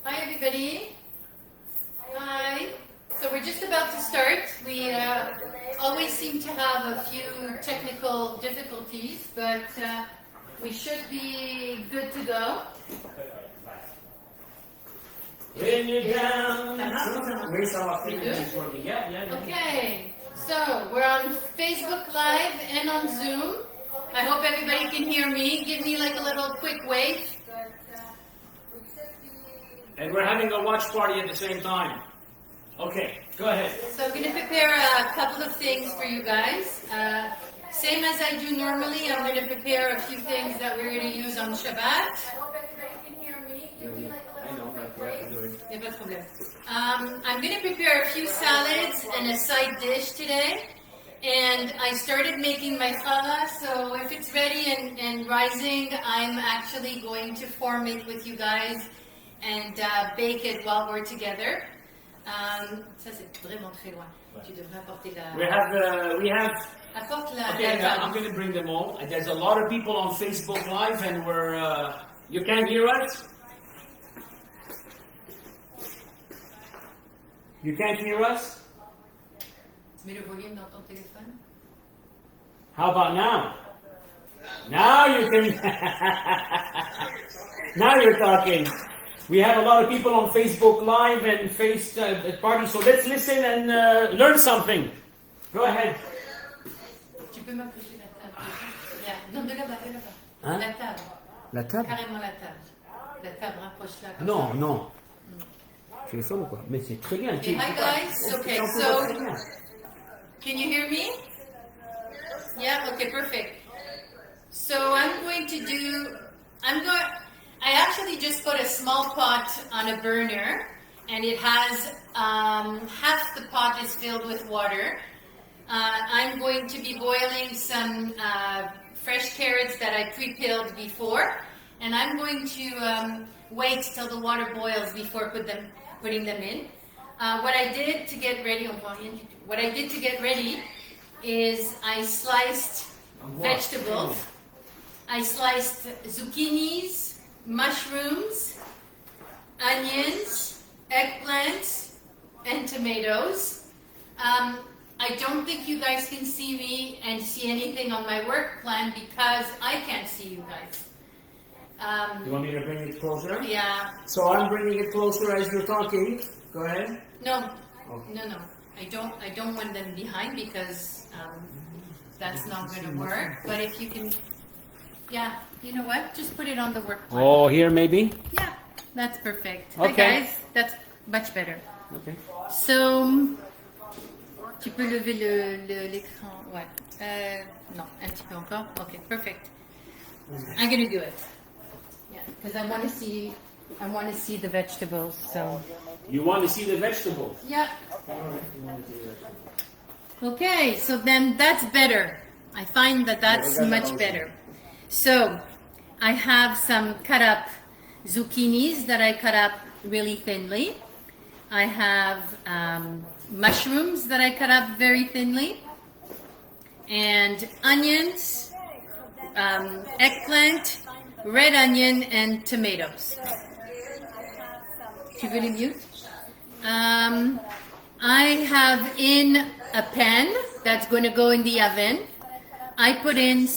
Hi everybody. Hi. So we're just about to start. We always seem to have a few technical difficulties, but we should be good to go. When you're down. Okay, so we're on Facebook Live and on Zoom. I hope everybody can hear me. Give me like a little quick wave. And we're having a watch party at the same time. Okay, go ahead. So I'm going to prepare a couple of things for you guys. Same as I do normally, I'm going to prepare a few things that we're going to use on Shabbat. I hope everybody can hear me. Give me like a little quick break. Yeah, pas de problème. I'm going to prepare a few salads and a side dish today. And I started making my challah, so if it's ready and rising, I'm actually going to form it with you guys and bake it while we're together. Ça c'est vraiment très loin. Tu devrais apporter la. We have. Apporte la. Okay, I'm going to bring them all. There's a lot of people on Facebook Live, and we're. You can't hear us. You can't hear us. Mets le volume dans ton téléphone. How about now? Now you can. Now you're talking. We have a lot of people on Facebook Live and Face Party, so let's listen and learn something. Go ahead. Tu peux m'approcher la table. Yeah. Non, de là-bas, de là-bas. Hein? La table. La table? Carrément la table. La table, rapproche-la. Comme Non, ça. non. Téléphone ou quoi? Mais c'est très bien. Okay, hi guys. Okay, so can you hear me? Yeah. Okay. Perfect. So I'm going to do. I actually just put a small pot on a burner, and it has half the pot is filled with water. I'm going to be boiling some fresh carrots that I pre-peeled before, and I'm going to wait till the water boils before putting them in. What I did to get ready is I sliced vegetables. I sliced zucchinis, mushrooms, onions, eggplants, and tomatoes. I don't think you guys can see me and see anything on my work plan because I can't see you guys. You want me to bring it closer? Yeah. So I'm bringing it closer as you're talking. Go ahead. No. Okay. No. I don't want them behind because that's not going to work. But if you can, yeah, you know what? Just put it on the work plan. Oh, here maybe? Yeah, that's perfect. Okay. Hi guys, that's much better. Okay. So, tu peux lever l'écran. Ouais. Non, un petit peu encore. Okay, perfect. I'm gonna do it. Yeah, because I want to see the vegetables. So. You want to see the vegetables? Yeah. Okay, so then that's better. I find that that's much better. So, I have some cut up zucchinis that I cut up really thinly. I have mushrooms that I cut up very thinly. And onions, eggplant, red onion, and tomatoes. Tu veux les mute? I have in a pan that's going to go in the oven. I put in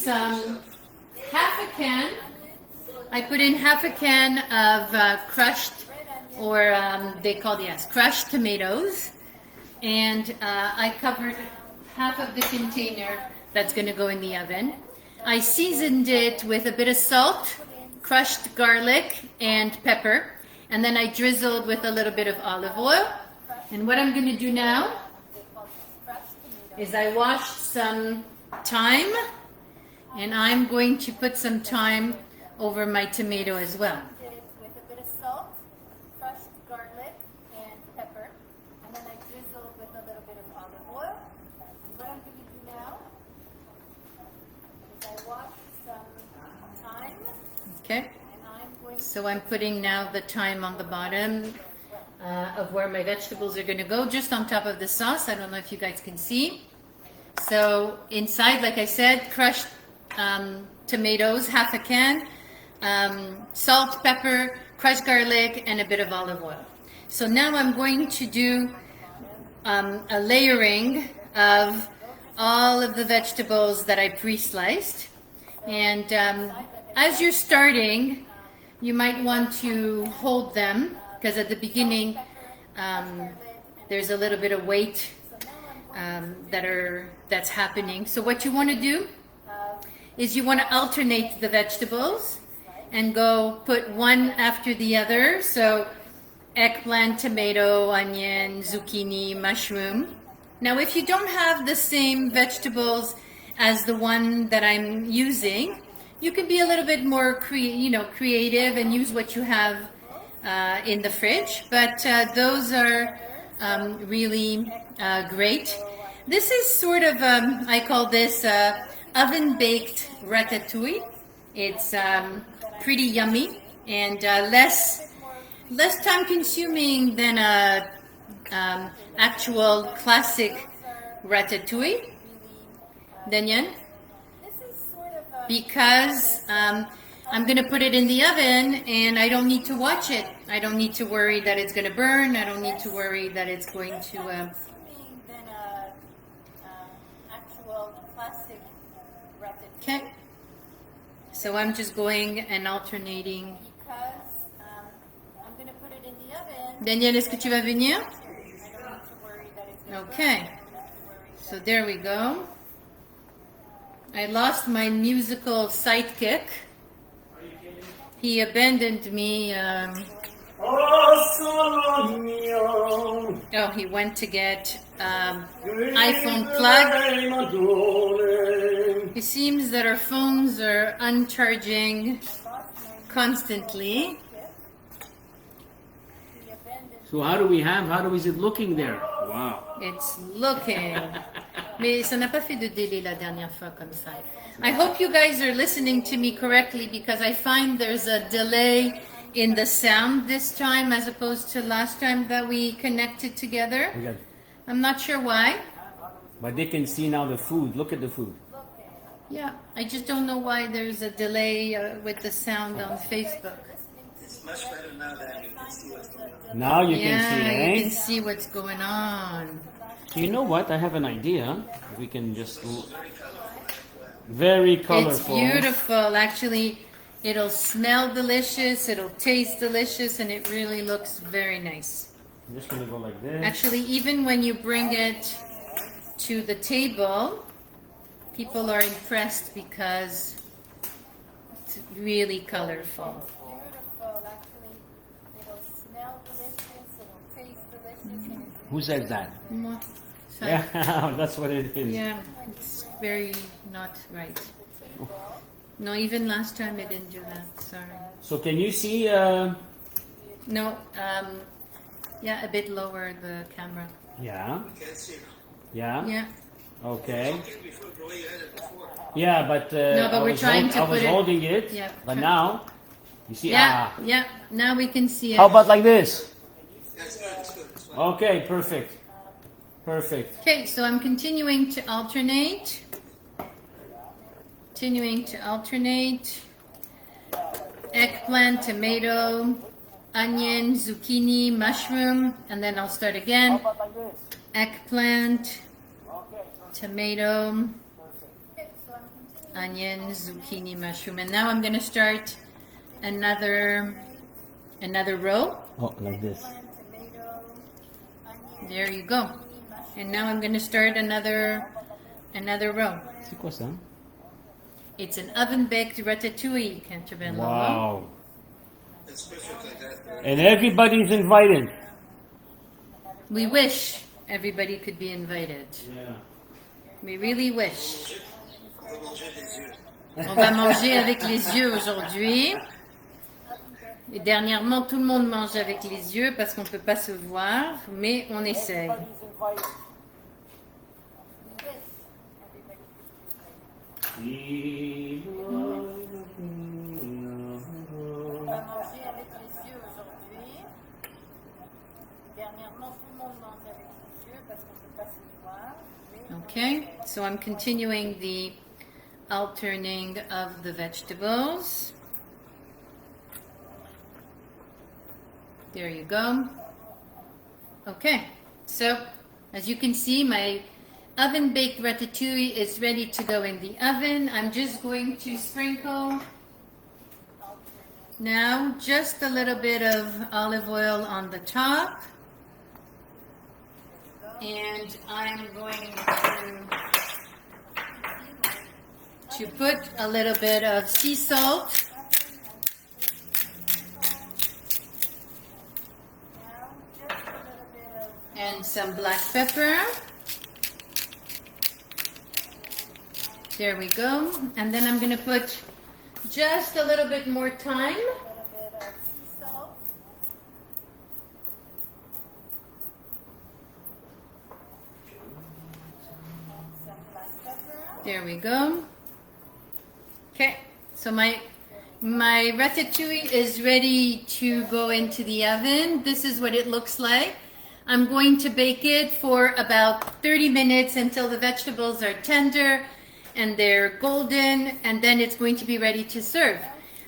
half a can of crushed, or they call crushed tomatoes, and I covered half of the container that's going to go in the oven. I seasoned it with a bit of salt, crushed garlic, and pepper, and then I drizzled with a little bit of olive oil. And what I'm going to do now is I washed some thyme, and I'm going to put some thyme over my tomato as well. With a bit of salt, crushed garlic, and pepper, and then I drizzled with a little bit of olive oil. And what I'm going to do now is I wash some thyme, Okay, and I'm going so I'm putting now the thyme on the bottom of where my vegetables are going to go, just on top of the sauce. I don't know if you guys can see. So inside, like I said, crushed tomatoes, half a can, salt, pepper, crushed garlic, and a bit of olive oil. So now I'm going to do a layering of all of the vegetables that I pre-sliced. And as you're starting, you might want to hold them, because at the beginning there's a little bit of weight that's happening. So what you want to do is you want to alternate the vegetables and go put one after the other. So eggplant, tomato, onion, zucchini, mushroom. Now if you don't have the same vegetables as the one that I'm using, you can be a little bit more creative and use what you have in the fridge. But those are really great. This is sort of, I call this oven-baked ratatouille. It's pretty yummy and less time-consuming than a actual classic ratatouille. Daniel? Because I'm going to put it in the oven and I don't need to watch it. I don't need to worry that it's going to burn. I don't need to worry that it's going to... Okay. So I'm just going and alternating. Daniel, est-ce que tu vas venir? Okay. So there we go. I lost my musical sidekick. He abandoned me. Oh, he went to get iPhone plug. It seems that our phones are uncharging constantly. So how is it looking there? Wow. It's looking. Mais ça n'a pas fait de délai la dernière fois comme ça. I hope you guys are listening to me correctly, because I find there's a delay in the sound this time as opposed to last time that we connected together. Okay. I'm not sure why. But they can see now the food. Look at the food. Yeah, I just don't know why there's a delay with the sound on Facebook. It's much better now that you can see what's going on. Now you can see, Yeah, you eh? can see what's going on. So you know what? I have an idea. We can just... Very colorful. It's beautiful. Actually, it'll smell delicious, it'll taste delicious, and it really looks very nice. I'm just going to go like this. Actually, even when you bring it to the table, people are impressed because it's really colorful. Who says that? Moi. So, Yeah, that's what it is. yeah, it's very not right. No, even last time it didn't do that. Sorry. So can you see... No, yeah, a bit lower the camera. Yeah, You can't see it. yeah, Yeah. okay. Okay, before the way you had it before. Yeah, but, No, but I we're was trying to I was put it- holding it, Yeah, but try- now, you see, Yeah, yeah. Now we can see it. How about like this? That's good, it's good. It's fine. Okay, perfect. Perfect. Okay, so I'm continuing to alternate. Eggplant, tomato, onion, zucchini, mushroom, and then I'll start again. Eggplant, tomato, onion, zucchini, mushroom, and now I'm going to start another row. Oh, like this. There you go. And now I'm going to start another row. C'est quoi ça? It's an oven-baked ratatouille, Canterbury. Wow. It's perfect like that. And everybody's invited. We wish everybody could be invited. Yeah. We really wish. On va manger des yeux. On va manger avec les yeux aujourd'hui. Et dernièrement, tout le monde mange avec les yeux parce qu'on ne peut pas se voir, mais on essaye. Okay, so I'm continuing the alterning of the vegetables. There you go. Okay, so as you can see, my oven baked ratatouille is ready to go in the oven. I'm just going to sprinkle now just a little bit of olive oil on the top. And I'm going to put a little bit of sea salt. And some black pepper. There we go. And then I'm going to put just a little bit more thyme. There we go. Okay, so my ratatouille is ready to go into the oven. This is what it looks like. I'm going to bake it for about 30 minutes until the vegetables are tender and they're golden, and then it's going to be ready to serve.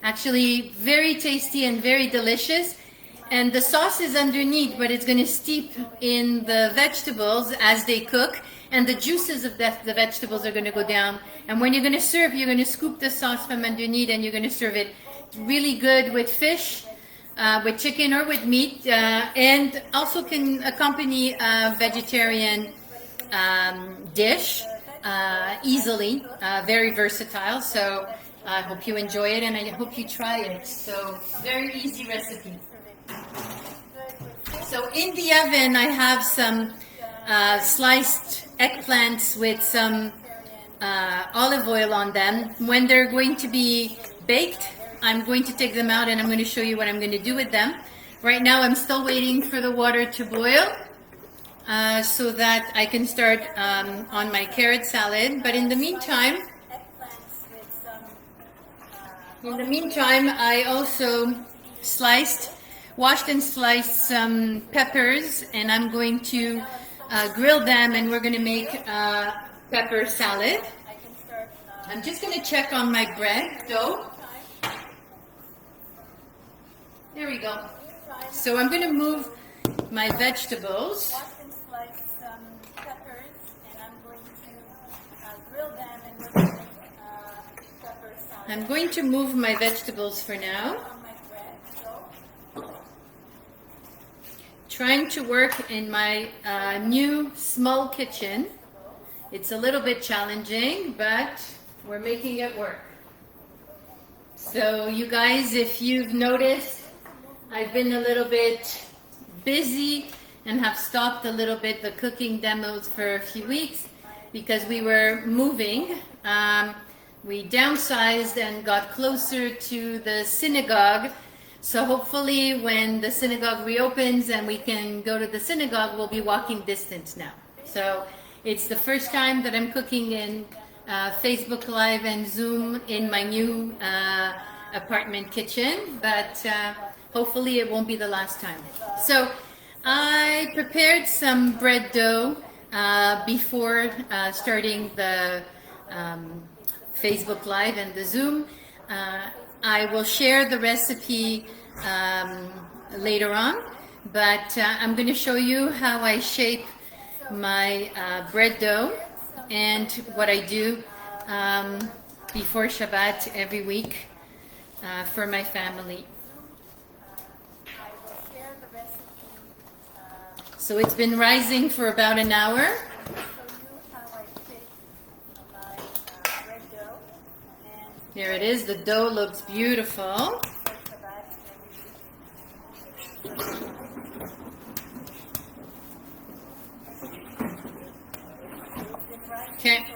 Actually, very tasty and very delicious. And the sauce is underneath, but it's going to steep in the vegetables as they cook, and the juices of the vegetables are going to go down. And when you're going to serve, you're going to scoop the sauce from underneath, and you're going to serve it. It's really good with fish, with chicken or with meat, and also can accompany a vegetarian dish easily. Very versatile. So I hope you enjoy it, and I hope you try it. So very easy recipe. So in the oven, I have some sliced eggplants with some olive oil on them. When they're going to be baked, I'm going to take them out and I'm going to show you what I'm going to do with them. Right now, I'm still waiting for the water to boil so that I can start on my carrot salad. But in the meantime, I also washed and sliced some peppers, and I'm going to grill them, and we're going to make pepper salad. I'm just going to check on my bread dough. There we go. So I'm going to move my vegetables. I'm going to move my vegetables for now. Trying to work in my new small kitchen. It's a little bit challenging, but we're making it work. So you guys, if you've noticed, I've been a little bit busy and have stopped a little bit the cooking demos for a few weeks because we were moving. We downsized and got closer to the synagogue. So hopefully when the synagogue reopens and we can go to the synagogue, we'll be walking distance now. So it's the first time that I'm cooking in Facebook Live and Zoom in my new apartment kitchen, but hopefully it won't be the last time. So I prepared some bread dough before starting the Facebook Live and the Zoom. I will share the recipe later on, but I'm going to show you how I shape my bread dough and what I do before Shabbat every week for my family. So it's been rising for about an hour. Here it is. The dough looks beautiful. Okay.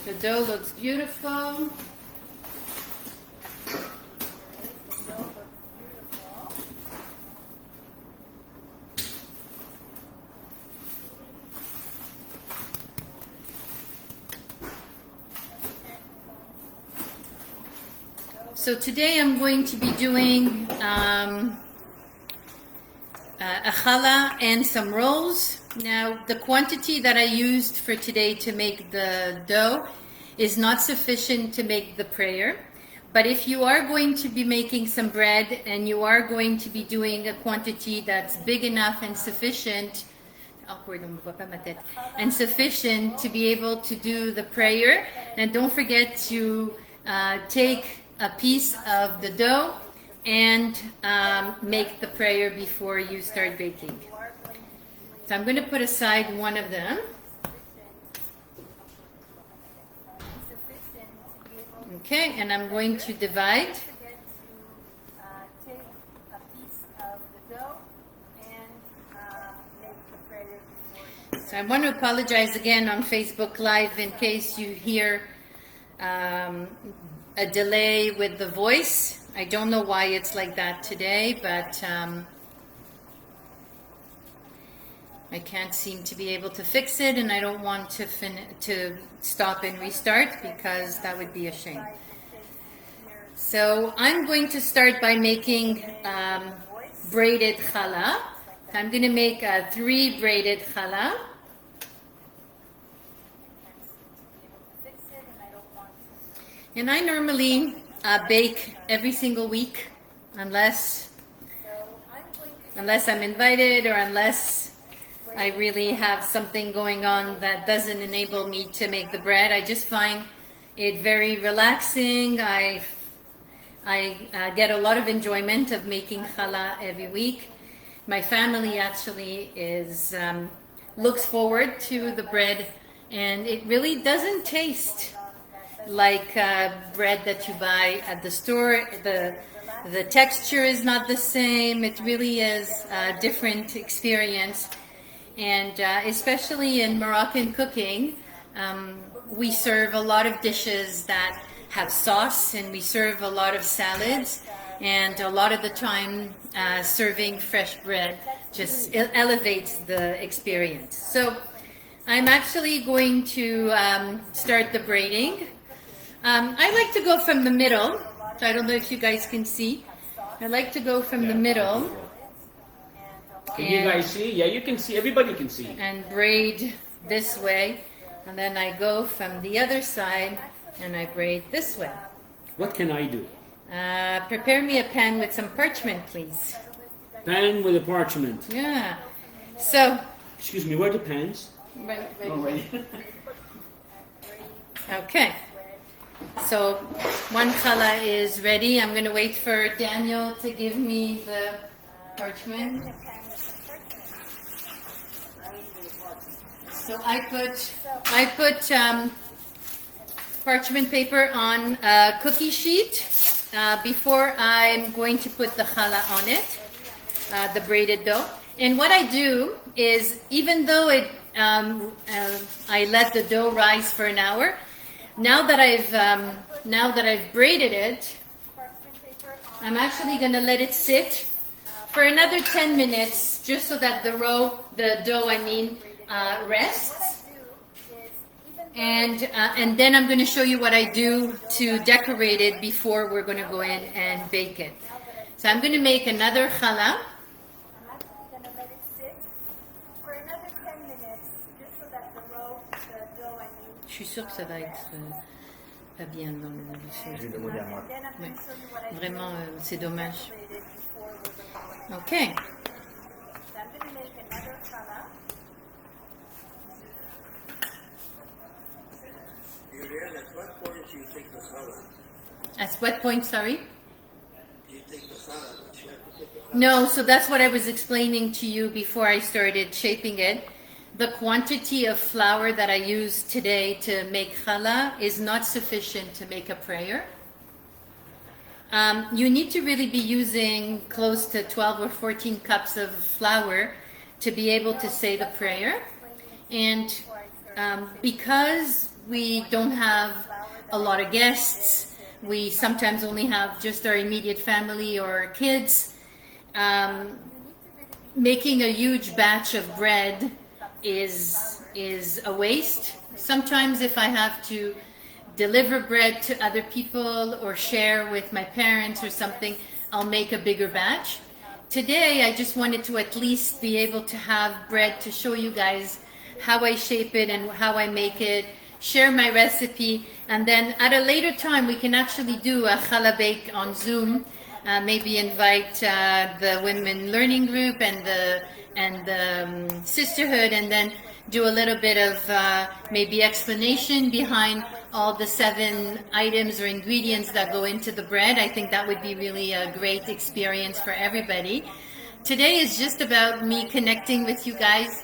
The dough looks beautiful. So today I'm going to be doing a challah and some rolls. Now the quantity that I used for today to make the dough is not sufficient to make the prayer. But if you are going to be making some bread and you are going to be doing a quantity that's big enough and sufficient, and sufficient to be able to do the prayer, and don't forget to take a piece of the dough and make the prayer before you start baking. So I'm going to put aside one of them. Okay, and I'm going to divide. So I want to apologize again on Facebook Live in case you hear a delay with the voice. I don't know why it's like that today, but I can't seem to be able to fix it, and I don't want to stop and restart because that would be a shame. So I'm going to start by making braided challah. I'm going to make 3 braided challah. And I normally bake every single week unless I'm invited or unless I really have something going on that doesn't enable me to make the bread. I just find it very relaxing. I get a lot of enjoyment of making challah every week. My family actually looks forward to the bread, and it really doesn't taste like bread that you buy at the store. The texture is not the same. It really is a different experience. And especially in Moroccan cooking, we serve a lot of dishes that have sauce, and we serve a lot of salads, and a lot of the time serving fresh bread just elevates the experience. So I'm actually going to start the braiding. I like to go from the middle. So I don't know if you guys can see. I like to go from the middle. Can you guys see? Yeah, you can see. Everybody can see. And braid this way. And then I go from the other side and I braid this way. What can I do? Prepare me a pan with some parchment, please. Pan with a parchment. Yeah. So. Excuse me, where are the pans? Right. Oh, right. Okay. So one challah is ready. I'm going to wait for Daniel to give me the parchment. So I put parchment paper on a cookie sheet before I'm going to put the challah on it, the braided dough. And what I do is, even though I let the dough rise for an hour, now that I've braided it, I'm actually going to let it sit for another 10 minutes, just so that the dough, rests. And then I'm going to show you what I do to decorate it before we're going to go in and bake it. So I'm going to make another challah. Je suis sûre que ça va être pas bien dans le ouais. Vraiment, c'est dommage. Ok. Muriel, at what point do you take the challah? At what point, sorry? You take the challah, but you have to take the challah. No, so that's what I was explaining to you before I started shaping it. The quantity of flour that I use today to make challah is not sufficient to make a prayer. You need to really be using close to 12 or 14 cups of flour to be able to say the prayer. And because we don't have a lot of guests, we sometimes only have just our immediate family or kids, making a huge batch of bread is a waste. Sometimes if I have to deliver bread to other people or share with my parents or something, I'll make a bigger batch. Today I just wanted to at least be able to have bread to show you guys how I shape it and how I make it, share my recipe, and then at a later time we can actually do a challah bake on Zoom. Maybe invite the women learning group and the sisterhood, and then do a little bit of maybe explanation behind all the 7 items or ingredients that go into the bread. I think that would be really a great experience for everybody. Today is just about me connecting with you guys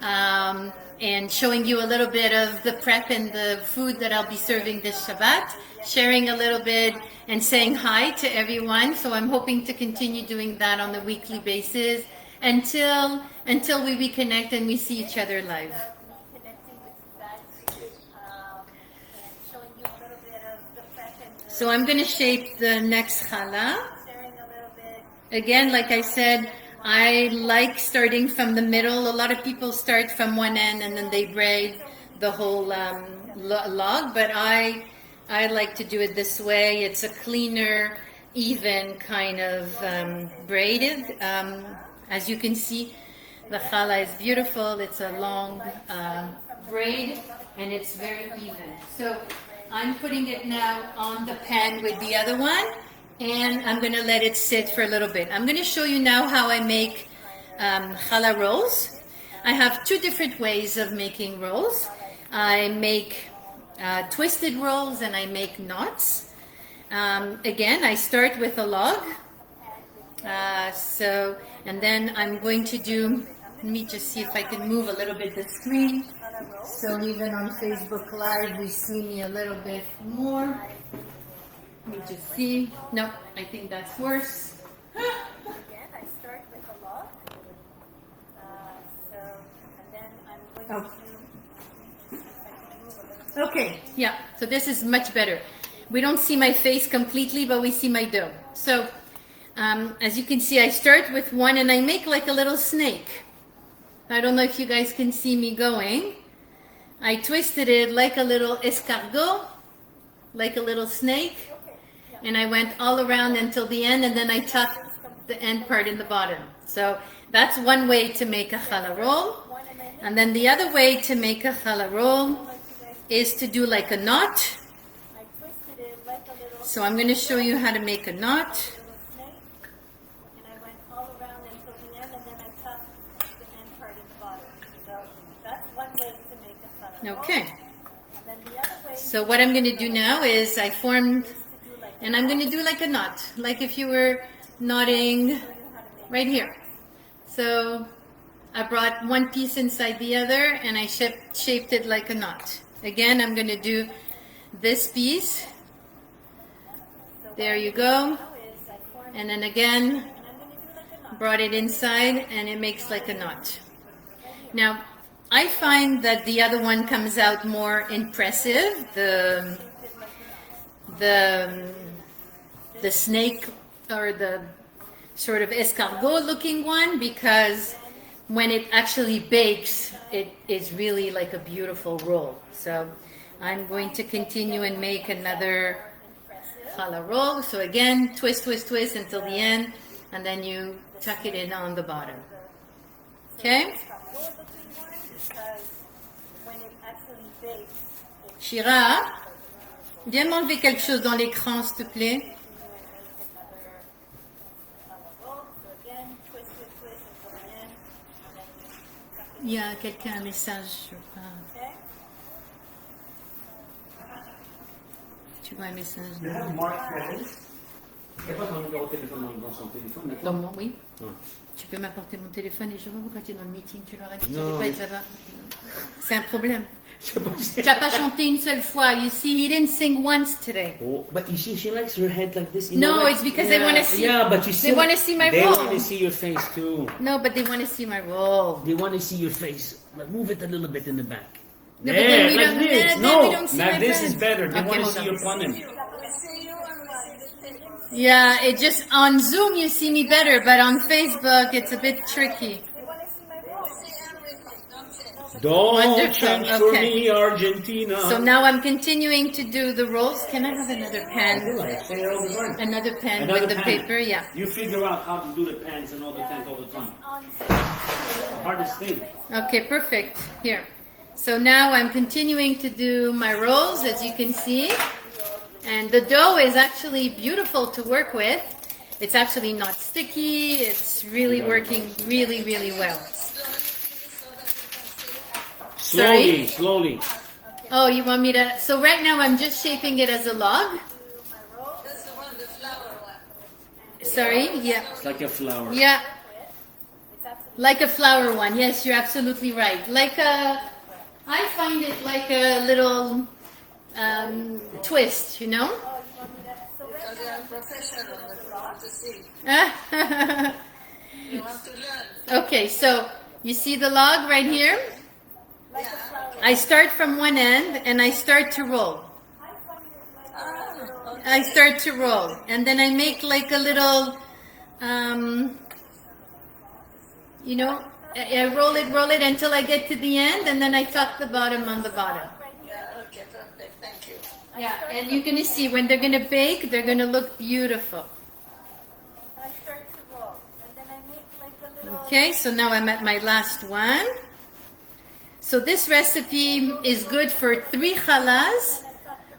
and showing you a little bit of the prep and the food that I'll be serving this Shabbat, sharing a little bit and saying hi to everyone. So I'm hoping to continue doing that on a weekly basis until we reconnect and we see each other live. Connecting with you guys and showing you a little bit of the prep and So I'm going to shape the next challah. sharing a little bit. Again, like I said, I like starting from the middle. A lot of people start from one end and then they braid the whole log, but I like to do it this way. It's a cleaner, even kind of braided. As you can see, the challah is beautiful. It's a long braid and it's very even. So I'm putting it now on the pan with the other one, and I'm going to let it sit for a little bit. I'm going to show you now how I make challah rolls. I have 2 different ways of making rolls. I make twisted rolls and I make knots. Again, I start with a log. And then I'm going to do, let me just see if I can move a little bit the screen. So even on Facebook Live, we see me a little bit more. Let me just see. No, I think that's worse. Again, I start with a log. And then I'm going to see if I can move a little bit. Okay, yeah, so this is much better. We don't see my face completely, but we see my dough. So, as you can see, I start with one and I make like a little snake. I don't know if you guys can see me going. I twisted it like a little escargot, like a little snake, and I went all around until the end, and then I tucked the end part in the bottom. So that's one way to make a challah roll. And then the other way to make a challah roll is to do like a knot. I twisted it like a little So I'm going to show you how to make a knot. snake. And I went all around until the end, and then I tucked the end part in the bottom. So that's one way to make a challah roll. Okay. And then the other way So what I'm going to do now is I formed, is to do like and I'm going to do like a knot, like if you were knotting right here. So I brought one piece inside the other and I shaped it like a knot. Again, I'm going to do this piece. There you go. And then again, brought it inside and it makes like a knot. Now, I find that the other one comes out more impressive. The snake or the sort of escargot looking one, because when it actually bakes, it is really like a beautiful roll. So I'm going to continue and make another challah roll. So again, twist, twist, twist until the end, and then you tuck it in on the bottom. Okay? Shira, viens m'enlever quelque chose dans l'écran, s'il te plaît. Il y a quelqu'un un message, je crois. Tu vois un message You have marked headings? Il n'y a pas de numéro de téléphone dans son téléphone, dans d'accord? mon, oui. Ouais. Tu peux m'apporter mon téléphone et je vois quand tu es dans le meeting, tu leur as dit que tu Non. n'allais pas être là-bas. C'est un problème. Je sais pas si- Tu n'as pas chanté une seule fois. You see, he didn't sing once today. Oh, but you see, she likes her head like this. You No, know, like- it's because they wanna see- Yeah, but you they still. wanna see my They roll. want to see your face too. No, but they want to see my roll. They want to see your face. Like, move it a little bit in the back. No, but then we like don't- this. then No, we don't see like my this friends. is better. They Okay, want to hold see on. your plumbing. Yeah, it just on Zoom you see me better, but on Facebook it's a bit tricky. Don't Wonderful, change for okay. me, Argentina. So now I'm continuing to do the rolls. Can I have another I pen? feel like I say it all the time. Another pen Another with the pen. paper, yeah. You figure out how to do the pens and all the things all the time. The hardest thing. Okay, perfect. Here. So now I'm continuing to do my rolls, as you can see. And the dough is actually beautiful to work with. It's actually not sticky. It's really working really, really well. Slowly, slowly. Oh, you want me to? So right now I'm just shaping it as a log. That's the one, the flower one. Sorry, yeah. It's like a flower. Yeah. Like a flower one. Yes, you're absolutely right. I find it like a little twist, you know? Because they are professional, they want to see. They want to learn. Okay, so you see the log right here? Yeah. I start from one end and I start to roll. Ah, okay. I start to roll and then I make like a little, you know, I roll it until I get to the end and then I tuck the bottom on the bottom. Yeah, okay, perfect. Thank you. Yeah, and you're gonna see when they're gonna bake, they're gonna look beautiful. I start to roll, and then I make like a little. Okay, so now I'm at my last one. So this recipe is good for 3 challahs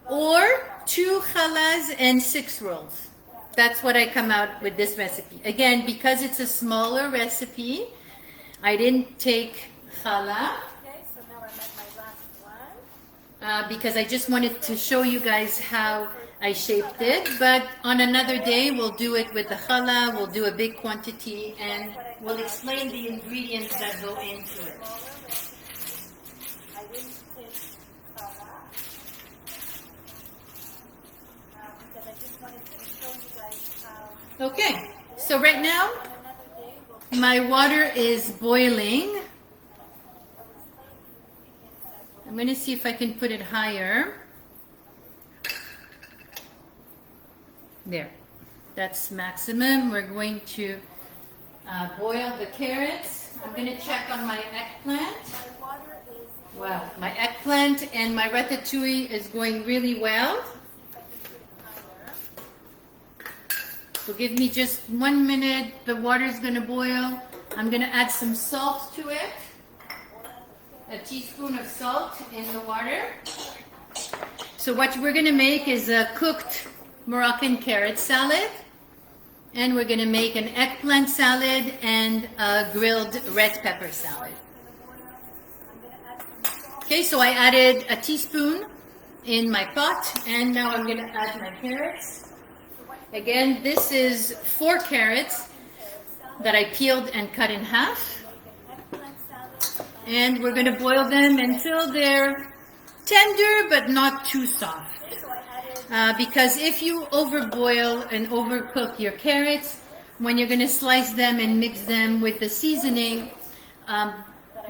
or 2 challahs and 6 rolls. That's what I come out with this recipe. Again, because it's a smaller recipe, I didn't take challah. Okay, so now I'm at my last one. Because I just wanted to show you guys how I shaped it. But on another day, we'll do it with the challah, we'll do a big quantity, and we'll explain the ingredients that go into it. I didn't take challah because I just wanted to show you guys how. Okay, so right now, On another day, we'll my water is boiling. I'm going to see if I can put it higher. There, that's maximum. We're going to boil the carrots. I'm going to check on my eggplant. my water is. Wow, my eggplant and my ratatouille is going really well. So give me just 1 minute. The water's going to boil. I'm going to add some salt to it. A teaspoon of salt in the water. So what we're going to make is a cooked Moroccan carrot salad. And we're going to make an eggplant salad and a grilled red pepper salad. Okay, so I added a teaspoon in my pot. And now I'm going to add my carrots. Again, this is 4 carrots that I peeled and cut in half. And we're going to boil them until they're tender but not too soft. Because if you overboil and overcook your carrots, when you're going to slice them and mix them with the seasoning,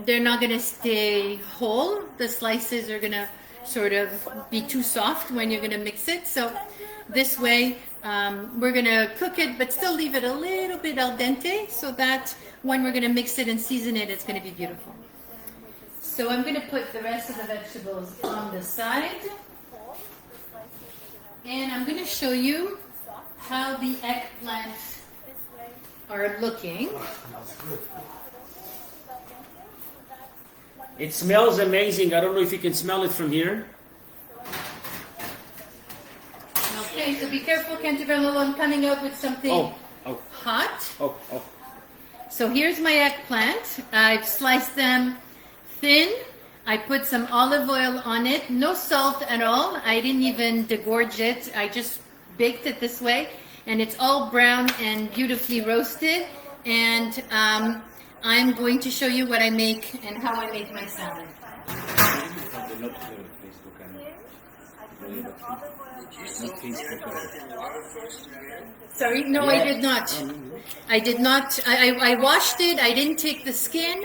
they're not going to stay whole. The slices are going to sort of be too soft when you're going to mix it. So this way, we're going to cook it but still leave it a little bit al dente so that when we're going to mix it and season it, it's going to be beautiful. So I'm going to put the rest of the vegetables on the side. And I'm going to show you how the eggplants are looking. It smells amazing. I don't know if you can smell it from here. Okay, so be careful, Canterbury. I'm coming out with something hot. Oh. So here's my eggplant. I've sliced them thin. I put some olive oil on it. No salt at all. I didn't even degorge it. I just baked it this way. And it's all brown and beautifully roasted. And I'm going to show you what I make and how I make my salad. Sorry, no, I did not. I did not. I washed it. I didn't take the skin.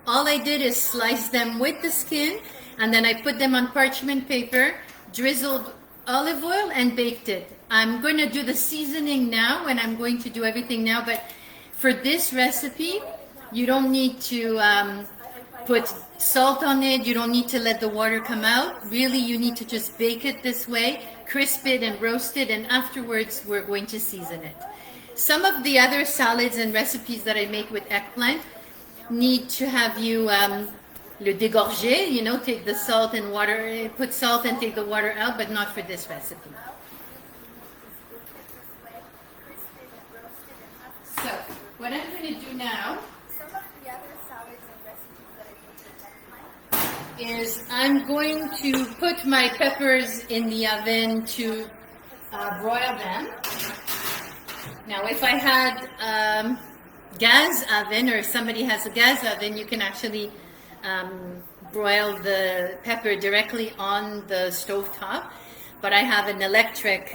All I did is slice them with the skin, and then I put them on parchment paper, drizzled olive oil, and baked it. I'm going to do the seasoning now, and I'm going to do everything now, but for this recipe, you don't need to put salt on it. You don't need to let the water come out. Really, you need to just bake it this way, crisp it and roast it, and afterwards, we're going to season it. Some of the other salads and recipes that I make with eggplant need to have you le dégorger, you know, take the salt and water, put salt and take the water out, but not for this recipe. So, what I'm going to do now Some of the other salads and recipes that I make with eggplant. is I'm going to put my peppers in the oven to broil them. Now, if I had gas oven, or if somebody has a gas oven, you can actually broil the pepper directly on the stove top. But I have an electric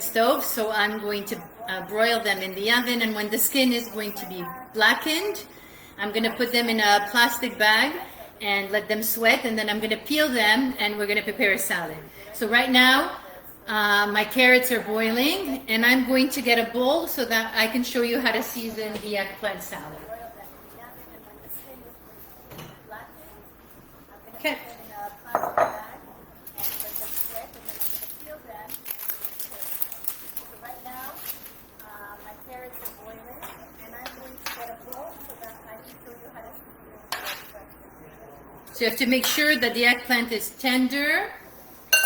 stove, so I'm going to broil them in the oven. And when the skin is going to be blackened, I'm going to put them in a plastic bag and let them sweat, and then I'm going to peel them, and we're going to prepare a salad. So right now, my carrots are boiling, and I'm going to get a bowl so that I can show you how to season the eggplant salad. Okay. So you have to make sure that the eggplant is tender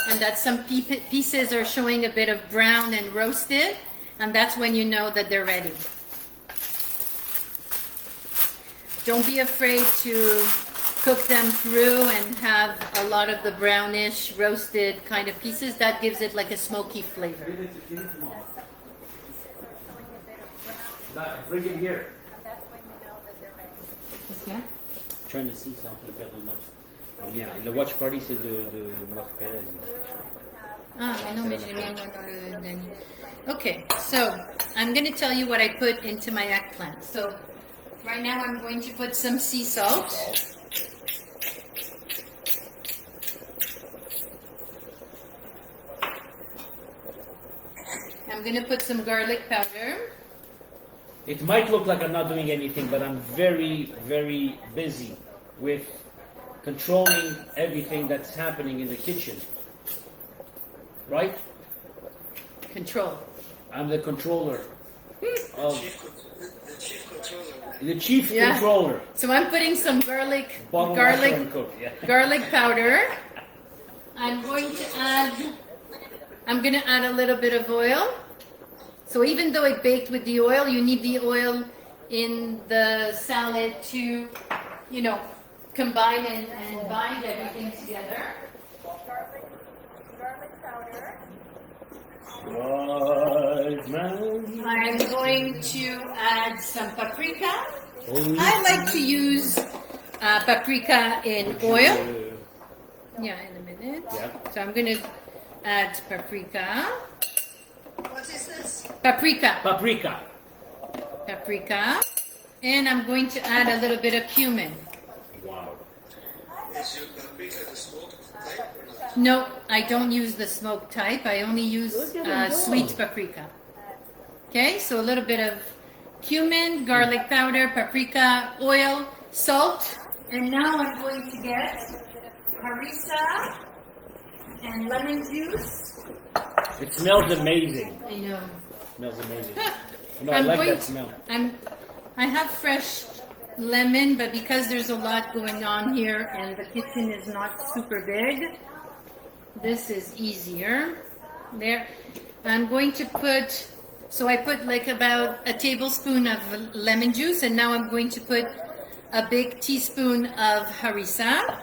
and that some pieces are showing a bit of brown and roasted, and that's when you know that they're ready. Don't be afraid to cook them through and have a lot of the brownish roasted kind of pieces. That gives it like a smoky flavor. Bring it here. Okay. Trying to see something very much. Yeah, the watch party c'est de Marc Perez. Ah, I know, mais j'ai mis un dans le dernier. Okay, so I'm going to tell you what I put into my eggplant. So right now I'm going to put some sea salt. I'm going to put some garlic powder. It might look like I'm not doing anything, but I'm very, very busy with controlling everything that's happening in the kitchen. Right? Control. I'm the controller. Of The chief controller. the chief controller. So I'm putting some garlic Bottle cook, yeah. garlic powder. I'm going to add a little bit of oil. So even though it baked with the oil, you need the oil in the salad to, you know, combine and bind everything together. Garlic powder. Wise man. I'm going to add some paprika. Oh, I like to use paprika in oil. Yeah, in a minute. Yeah. So I'm going to add paprika. What is this? Paprika. Paprika. Paprika. And I'm going to add a little bit of cumin. Wow. Is your paprika the smoked type or not? No, I don't use the smoked type. I only use sweet paprika. Okay, so a little bit of cumin, garlic powder, paprika, oil, salt. And now I'm going to get harissa and lemon juice. It smells amazing. I know. Smells amazing. No, I like that smell. I have fresh lemon, but because there's a lot going on here and the kitchen is not super big, this is easier. There, I'm going to put, so I put like about a tablespoon of lemon juice, and now I'm going to put a big teaspoon of harissa.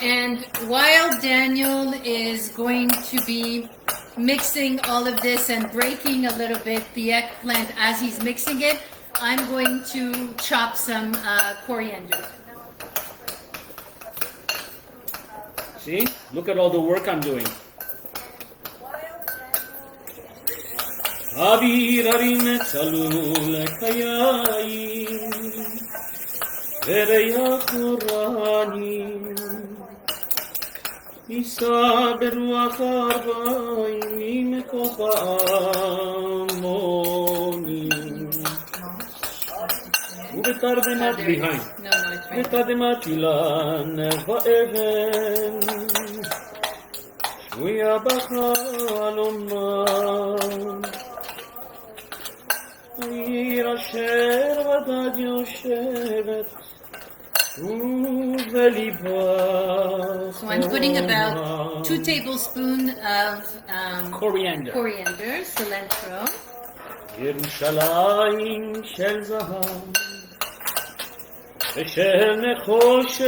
And while Daniel is going to be mixing all of this and breaking a little bit the eggplant as he's mixing it, I'm going to chop some coriander. See? Look at all the work I'm doing. יישא ברוח ארבעים כוח המונים ובתרדמת behind No, it's right. בתרדמת אילן ואבן שבויה בחלומה העיר אשר בדד יושבת So I'm putting about 2 tablespoons of coriander. cilantro. ירושלים של זהב ושל נחושת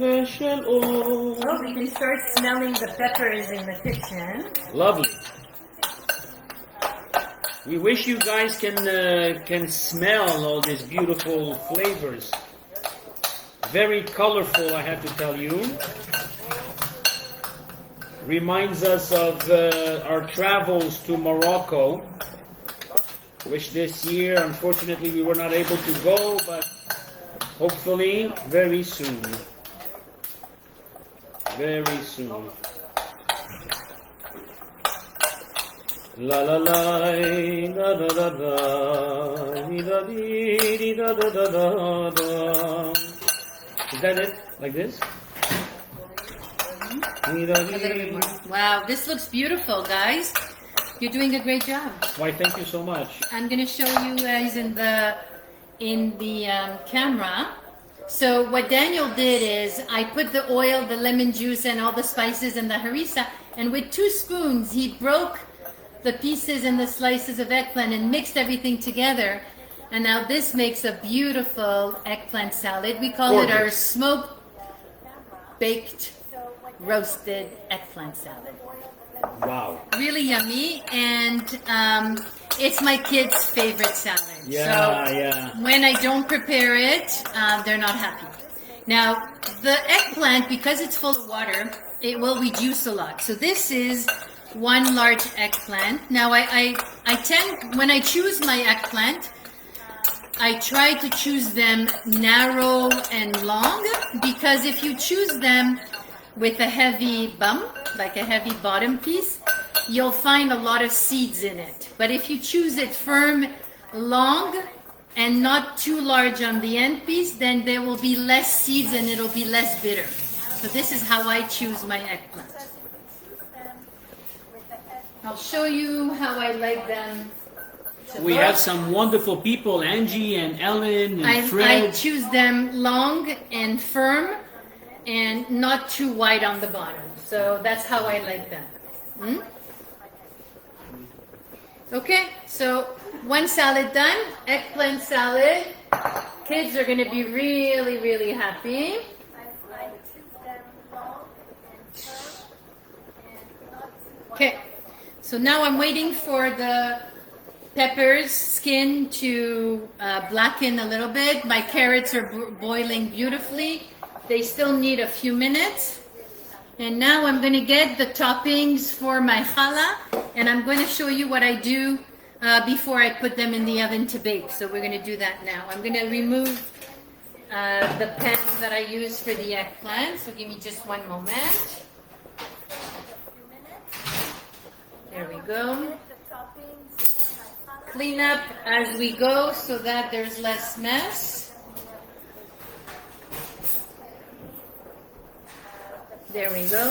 ושל אור. Oh, we can start smelling the peppers in the kitchen. Lovely. We wish you guys can smell all these beautiful flavors. Very colorful, I have to tell you. Reminds us of our travels to Morocco, which this year, unfortunately, we were not able to go, but hopefully very soon. Very soon. La la la da da da da da dee da da da da da. Is that it? Like this? A little bit more. Wow, this looks beautiful, guys. You're doing a great job. Why, thank you so much. I'm going to show you guys in the camera. So what Daniel did is I put the oil, the lemon juice, and all the spices and the harissa, and with 2 spoons he broke the pieces and the slices of eggplant and mixed everything together. And now this makes a beautiful eggplant salad. We call it our smoked baked roasted eggplant salad. Wow. Really yummy, and it's my kids' favorite salad. Yeah, so yeah. When I don't prepare it, they're not happy. Now, the eggplant, because it's full of water, it will reduce a lot. So this is 1 large eggplant. Now, I tend, when I choose my eggplant, I try to choose them narrow and long, because if you choose them with a heavy bump, like a heavy bottom piece, you'll find a lot of seeds in it. But if you choose it firm, long, and not too large on the end piece, then there will be less seeds and it'll be less bitter. So this is how I choose my eggplant. I'll show you how I like them. We have some wonderful people, Angie and Ellen and I Fred. choose them long and firm, and not too wide on the bottom. So that's how I like them. Okay, so 1 salad done, eggplant salad. Kids are going to be really, really happy. Okay, so now I'm waiting for the peppers skin to blacken a little bit. My carrots are boiling beautifully. They still need a few minutes. And now I'm going to get the toppings for my challah, and I'm going to show you what I do before I put them in the oven to bake. So we're going to do that now. I'm going to remove the pan that I use for the eggplant. So give me just 1 moment. There we go. Clean up as we go so that there's less mess. There we go.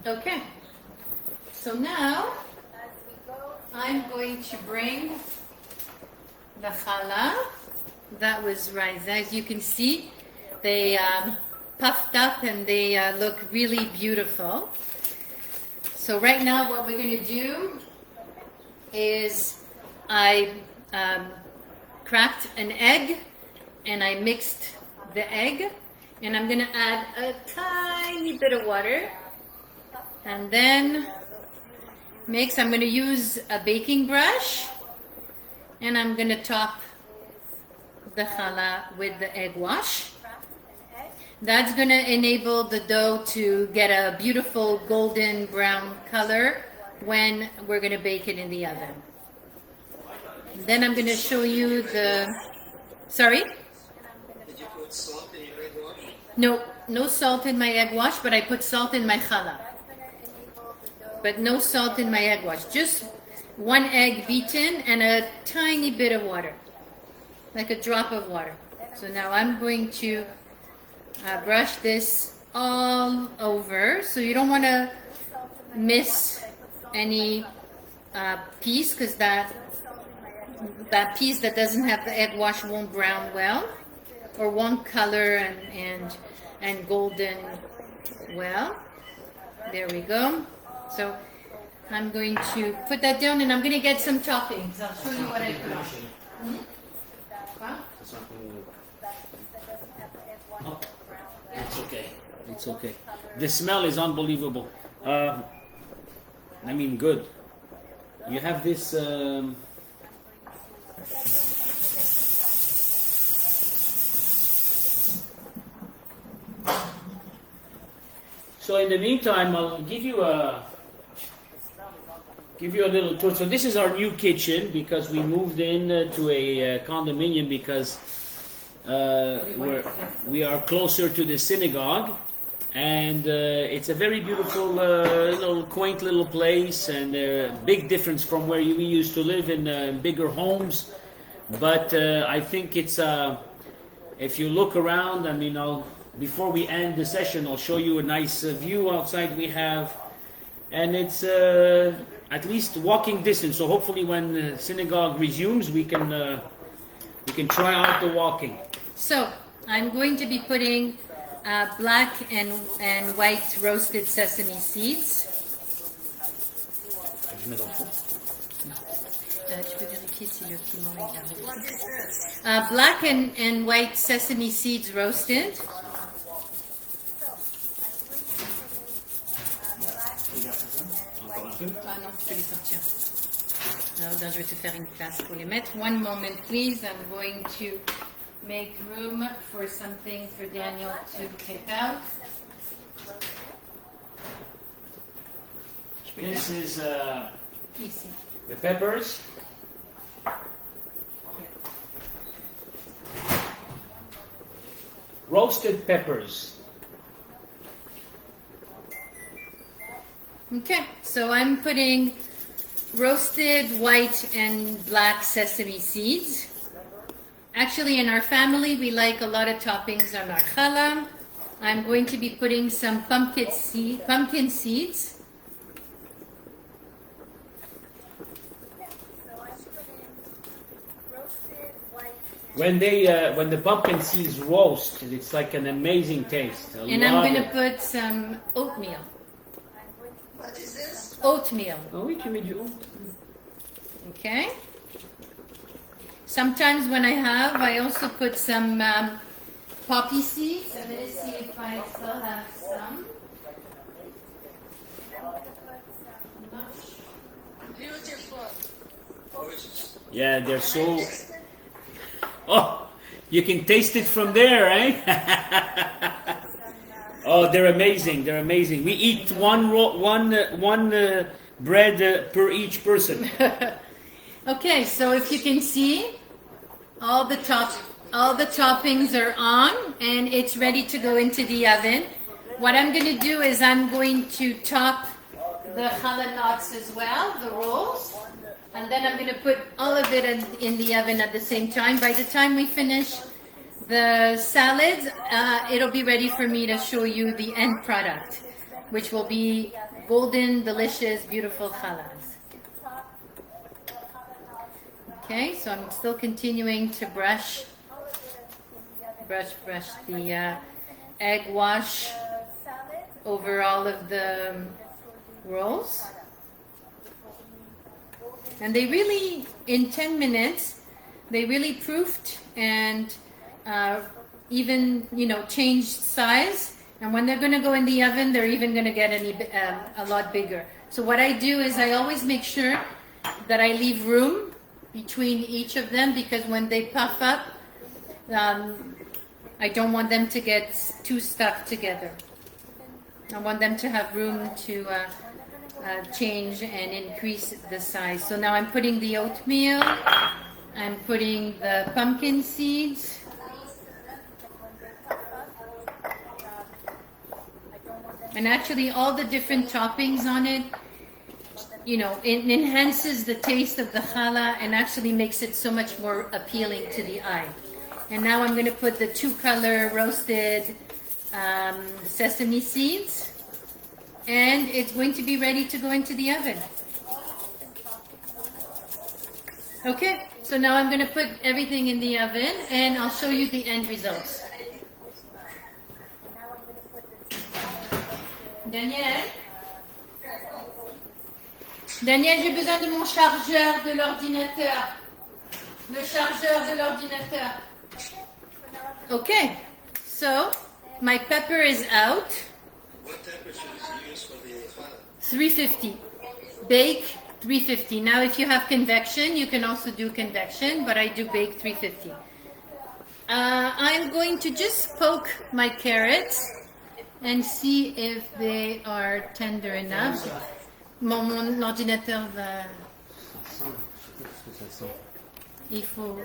Okay. So now I'm going to bring the challah that was rice. As you can see, they puffed up and they look really beautiful. So right now what we're going to do is I cracked an egg and I mixed the egg, and I'm going to add a tiny bit of water and then mix. I'm going to use a baking brush and I'm going to top the challah with the egg wash. That's going to enable the dough to get a beautiful golden brown color when we're going to bake it in the oven. Then I'm going to show you the... Sorry? Did you put salt in your egg wash? No salt in my egg wash, but I put salt in my challah. But no salt in my egg wash. Just 1 egg beaten and a tiny bit of water. Like a drop of water. So now I'm going to brush this all over. So you don't want to miss any piece, because that piece that doesn't have the egg wash won't brown well, or won't color and golden well. There we go. So I'm going to put that down, and I'm going to get some toppings. I'll show you what I put on. Huh? Oh, it's okay. It's okay. The smell is unbelievable. I mean, good. You have this. So in the meantime, I'll give you a little tour. So this is our new kitchen because we moved in to a condominium because we are closer to the synagogue, and it's a very beautiful, little quaint little place, and big difference from where we used to live in bigger homes. But I think it's if you look around, I mean, before we end the session, I'll show you a nice view outside we have, and it's at least walking distance. So hopefully, when synagogue resumes, we can try out the walking. So I'm going to be putting black and white roasted sesame seeds. Black and white sesame seeds roasted. Ah non, tu peux les sortir. Alors, je vais te faire une place pour les mettre. One moment, please. I'm going to make room for something for Daniel to pick out. This is Ici. the peppers. Roasted peppers. Okay, so I'm putting roasted white and black sesame seeds. Actually, in our family, we like a lot of toppings on our challah. I'm going to be putting some pumpkin seeds. When the pumpkin seeds roast, it's like an amazing taste. And I'm going to put some oatmeal. What is this? Oatmeal. Oh, we can make you. Okay. Sometimes when I also put some poppy seeds. I'm going to see if I still have some. Beautiful. Yeah, they're so. Oh, you can taste it from there, eh? Oh, they're amazing. They're amazing. We eat one bread per each person. Okay, so if you can see, all the toppings are on, and it's ready to go into the oven. What I'm going to do is I'm going to top the challah nuts as well, the rolls, and then I'm going to put all of it in the oven at the same time. By the time we finish the salads, it'll be ready for me to show you the end product, which will be golden, delicious, beautiful challahs. Okay, so I'm still continuing to brush the egg wash over all of the rolls. And they really, in 10 minutes, they really proofed and even, changed size. And when they're going to go in the oven, they're even going to get a lot bigger. So what I do is I always make sure that I leave room between each of them, because when they puff up, I don't want them to get too stuck together. I want them to have room to change and increase the size. So now I'm putting the oatmeal, I'm putting the pumpkin seeds, and actually all the different toppings on it, it enhances the taste of the challah and actually makes it so much more appealing to the eye. And now I'm going to put the 2-color roasted sesame seeds, and it's going to be ready to go into the oven. Okay, so now I'm going to put everything in the oven and I'll show you the end results. Daniel? Daniel, j'ai besoin de mon chargeur de l'ordinateur. Le chargeur de l'ordinateur. Okay, so my pepper is out. What temperature is used for the fire? 350. Bake 350. Now if you have convection, you can also do convection, but I do bake 350. I'm going to just poke my carrots and see if they are tender enough. Mon ordinateur va... Il faut...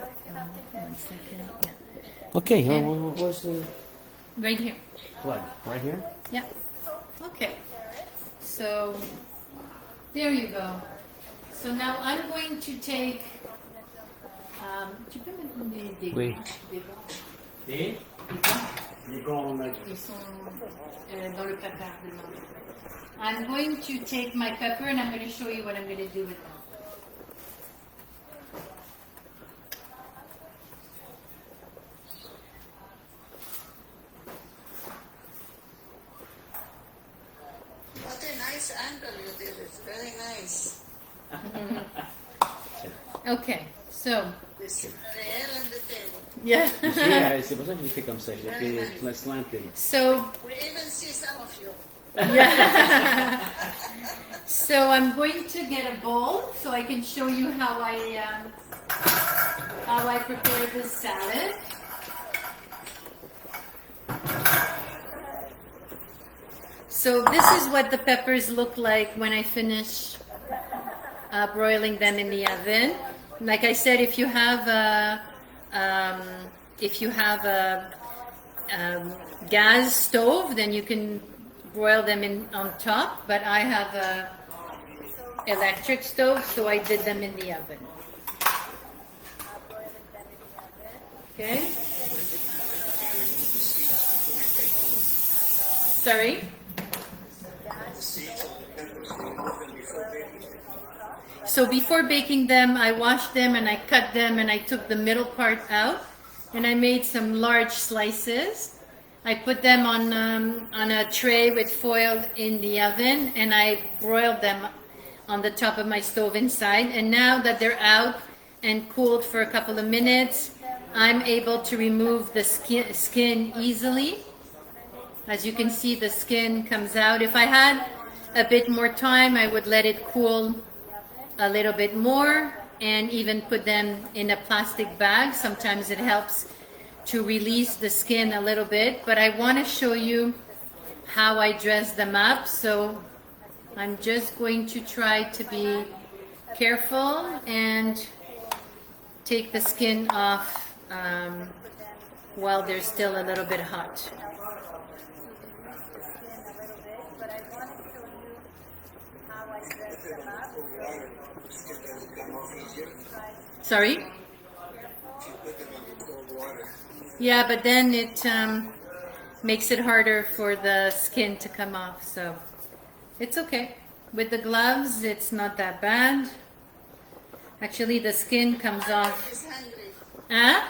one second. Yeah. Okay, where's the Right here. plug? Right here? Yeah. Okay. So, there you go. So now I'm going to take... tu peux me donner des... Oui. des You're going like... Ils sont dans le placard de main. I'm going to take my pepper and I'm going to show you what I'm going to do with them. What a nice angle you did it. Very nice. Okay, so... This Muriel on the table. Yeah. Yeah, c'est pour ça que j'ai fait comme ça. J'ai fait slanted. So... We even see some of you. Yeah. So I'm going to get a bowl so I can show you how I prepare this salad. So this is what the peppers look like when I finish broiling them in the oven. Like I said, if you have a gas stove, then you can broil them in on top. But I have a electric stove, so I did them in the oven. Okay. Sorry. So before baking them, I washed them and I cut them and I took the middle part out and I made some large slices. I put them on a tray with foil in the oven and I broiled them on the top of my stove inside. And now that they're out and cooled for a couple of minutes, I'm able to remove the skin easily. As you can see, the skin comes out. If I had a bit more time, I would let it cool a little bit more and even put them in a plastic bag. Sometimes it helps to release the skin a little bit, but I want to show you how I dress them up. So I'm just going to try to be careful and take the skin off while they're still a little bit hot. Sorry? Yeah, but then it makes it harder for the skin to come off, so it's okay. With the gloves, it's not that bad. Actually, the skin comes off. Is hungry. Huh?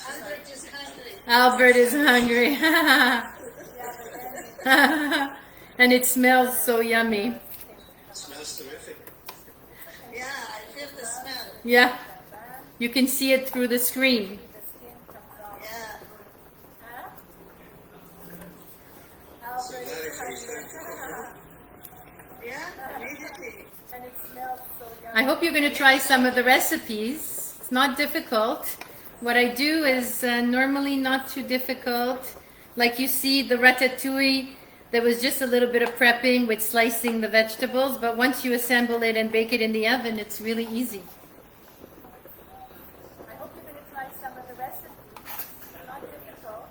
Albert is hungry. Albert is hungry. And it smells so yummy. It smells terrific. Yeah, I feel the smell. Yeah, you can see it through the screen. Yeah. Albert So is that actually hungry. starts to cook. Yeah, immediately. And it smells so yummy. I hope you're going to try some of the recipes. It's not difficult. What I do is normally not too difficult. Like you see, the ratatouille, there was just a little bit of prepping with slicing the vegetables, but once you assemble it and bake it in the oven, it's really easy. I hope you're going to try some of the recipes. Not difficult.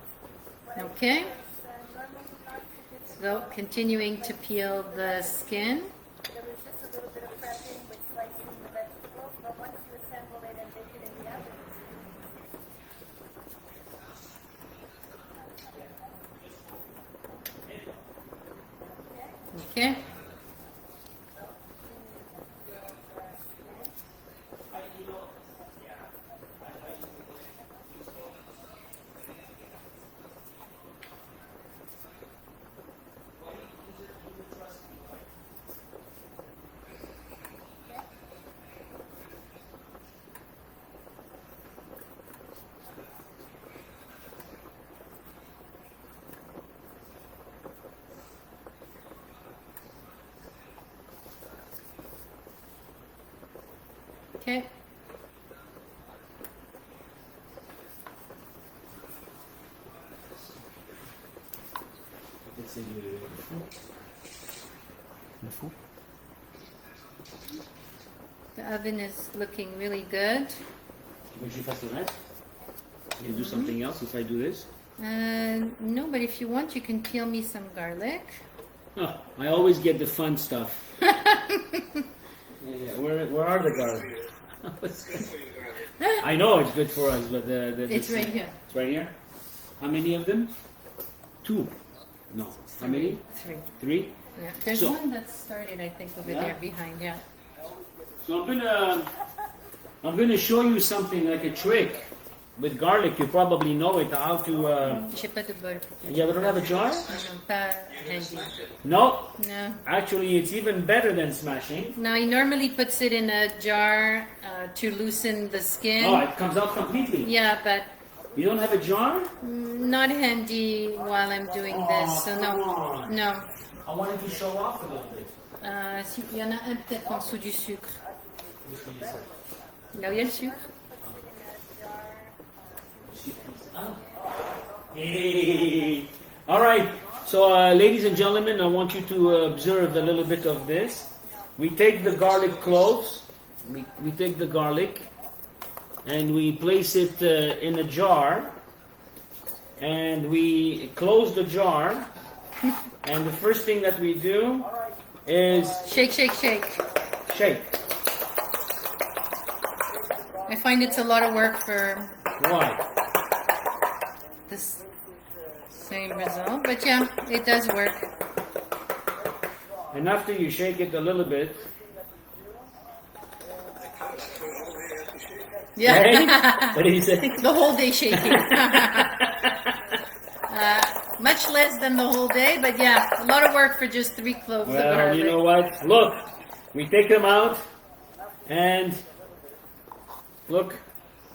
What Okay, normally not too difficult. so continuing to peel the skin. There was just a little bit of prepping with slicing the vegetables, but once you assemble it and bake it in the oven, Okay. Okay. The oven is looking really good. Would you faster that? You can do something else if I do this? No, but if you want, you can peel me some garlic. Oh, I always get the fun stuff. Yeah, where are the garlic? I know it's good for us, but It's right here. It's right here. How many of them? 2. No. How many? 3. 3. Yeah. There's So- one that started, I think, over Yeah? there behind. Yeah. So I'm gonna show you something like a trick with garlic. You probably know it. How to? J'ai pas de bol. You ever have a jar? Non, pas handy. No. No. Actually, it's even better than smashing. No, he normally puts it in a jar to loosen the skin. Oh, it comes out completely. Yeah, but You don't have a jar? not handy while I'm doing this. So come no. on. No. I wanted to show off a little bit. Si, il y en a un peut-être en dessous du sucre. Là où il y a le sucre. Hey. All right. So, ladies and gentlemen, I want you to observe a little bit of this. We take the garlic cloves. We take the garlic and we place it in a jar. And we close the jar. And the first thing that we do is Shake, shake, shake. shake. I find it's a lot of work for Why? this same result. But yeah, it does work. And after you shake it a little bit, Yeah. right? What did he say? The whole day shaking. Much less than the whole day, but yeah, a lot of work for just 3 cloves of Well, garlic. you know what? Look, we take them out, and look,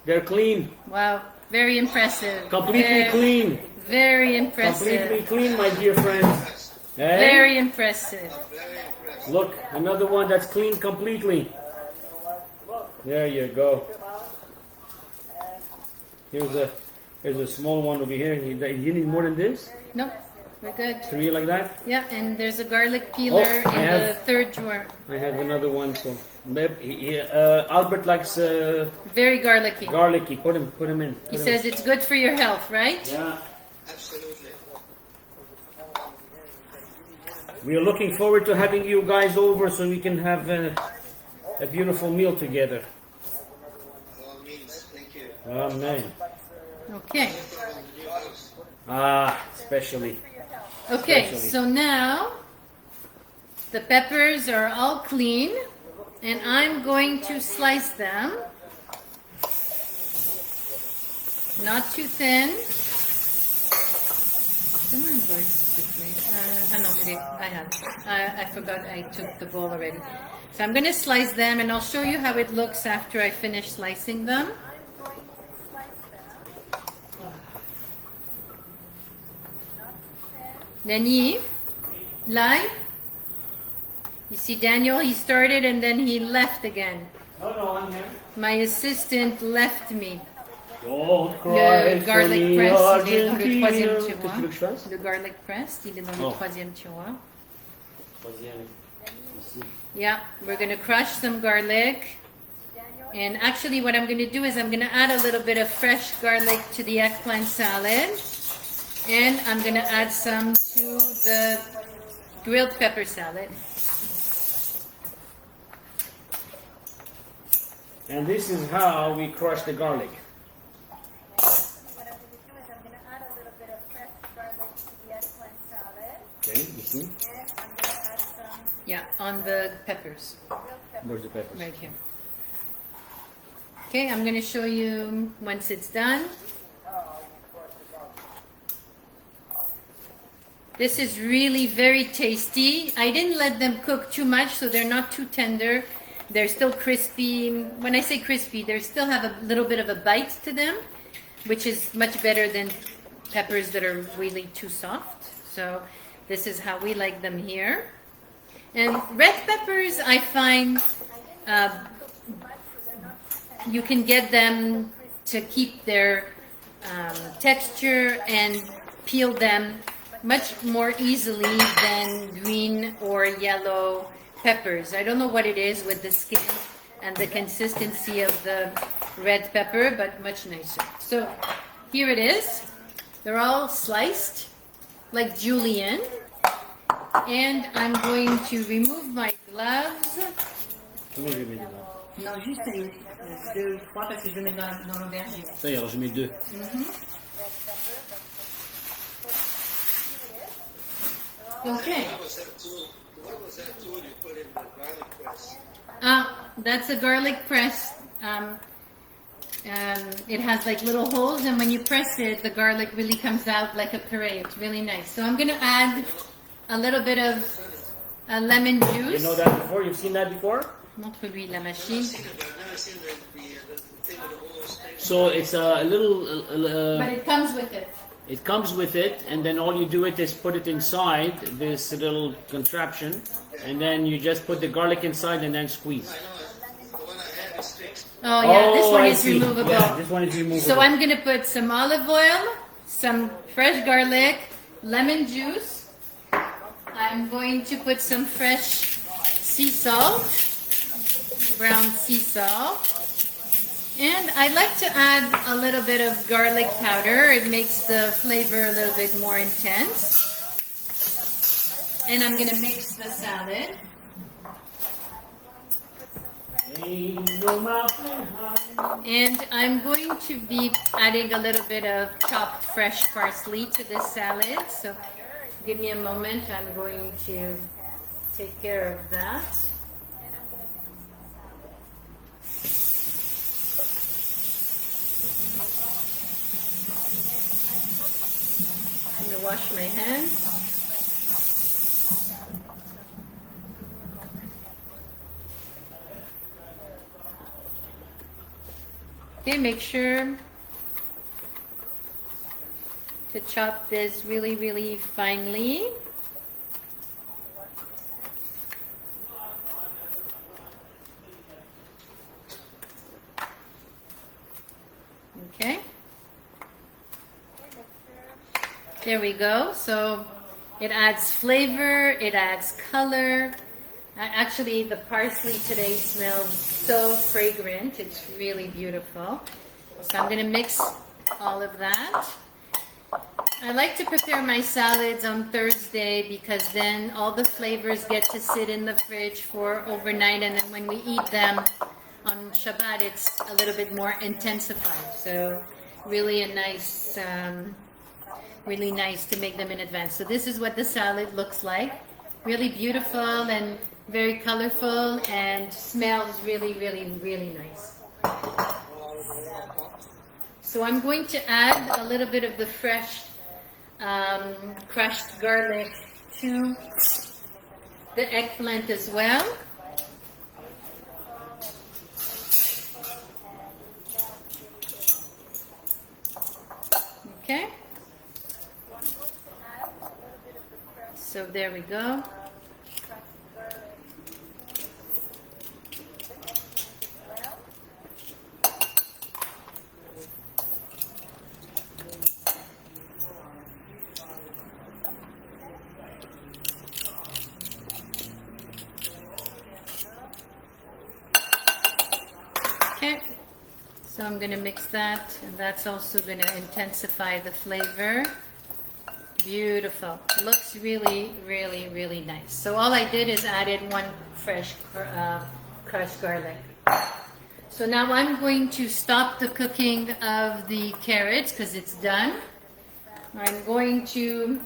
they're clean, Wow, very impressive. completely Very- clean, Very impressive. completely clean, my dear friends. Hey? Very impressive. Look, another one that's clean completely. There you go. Here's a small one over here. You need more than this? No, we're good. 3 like that? Yeah, and there's a garlic peeler Oh, I in the have- 3rd drawer. I have another one. So, Albert likes Very garlicky. garlicky. Put him in. He says it's good for your health, right? Yeah. Absolutely. We are looking forward to having you guys over so we can have a beautiful meal together. All means, thank you. Amen. Okay. Especially. Okay, Especially. so now the peppers are all clean and I'm going to slice them. Not too thin. Somewhere in board with me. No, I have. I forgot I took the bowl already. So I'm going to slice them and I'll show you how it looks after I finish slicing them. I'm going to slice them. Not too thin. Lenny, live. You see Daniel, he started and then he left again. No, I'm here. My assistant left me. Don't cry Le for garlic me, press, il est dans le Argentina. 3e Qu'est-ce que tu veux tiroir. que je fasse? Le garlic press, il est dans le Oh. 3e tiroir. Troisième. Ici. Yeah, we're going to crush some garlic. And actually what I'm going to do is I'm going to add a little bit of fresh garlic to the eggplant salad. And I'm going to add some to the grilled pepper salad. And this is how we crush the garlic. What I'm going to do is I'm going to add a little bit of fresh garlic to the eggplant salad. Okay, you see? And I'm going to add some Yeah, on the peppers. grilled pepper. Where's the peppers? Right here. Okay, I'm going to show you once it's done. This is really very tasty. I didn't let them cook too much, so they're not too tender. They're still crispy. When I say crispy, they still have a little bit of a bite to them, which is much better than peppers that are really too soft. So this is how we like them here. And red peppers, I find you can get them to keep their texture and peel them much more easily than green or yellow peppers. I don't know what it is with the skin and the consistency of the red pepper, but much nicer. So here it is. They're all sliced like julienne. And I'm going to remove my gloves. Non, juste deux ou trois parce que je vais mettre dans l'aubergine. Ça y est, alors je mets 2. Okay. What was that tool you put in the garlic press? That's a garlic press. It has like little holes, and when you press it, the garlic really comes out like a puree. It's really nice. So I'm going to add a little bit of lemon You juice. know that before? You've seen that before? Montre-lui la machine. I've never seen the thing with the holes. So it's a little. But it comes with it. It comes with it, and then all you do it is put it inside this little contraption, and then you just put the garlic inside and then squeeze. I know, the one I have is fixed. Oh yeah, this one I is see. removable. Yeah, this one is removable. So I'm going to put some olive oil, some fresh garlic, lemon juice. I'm going to put some fresh sea salt, brown sea salt. And I like to add a little bit of garlic powder. It makes the flavor a little bit more intense. And I'm going to mix the salad. And I'm going to be adding a little bit of chopped fresh parsley to this salad. So give me a moment. I'm going to take care of that. I'm going to wash my hands. Okay, make sure to chop this really, really finely. Okay. There we go. So it adds flavor, it adds color. Actually, the parsley today smells so fragrant. It's really beautiful. So I'm going to mix all of that. I like to prepare my salads on Thursday because then all the flavors get to sit in the fridge for overnight, and then when we eat them on Shabbat, it's a little bit more intensified. So really a nice, really nice to make them in advance. So this is what the salad looks like. Really beautiful and very colorful and smells really, really, really nice. So I'm going to add a little bit of the fresh crushed garlic to the eggplant as well. Okay. So there we go. Okay, so I'm going to mix that, and that's also going to intensify the flavor. Beautiful. Looks really, really, really nice. So all I did is added one fresh crushed garlic. So now I'm going to stop the cooking of the carrots because it's done. I'm going to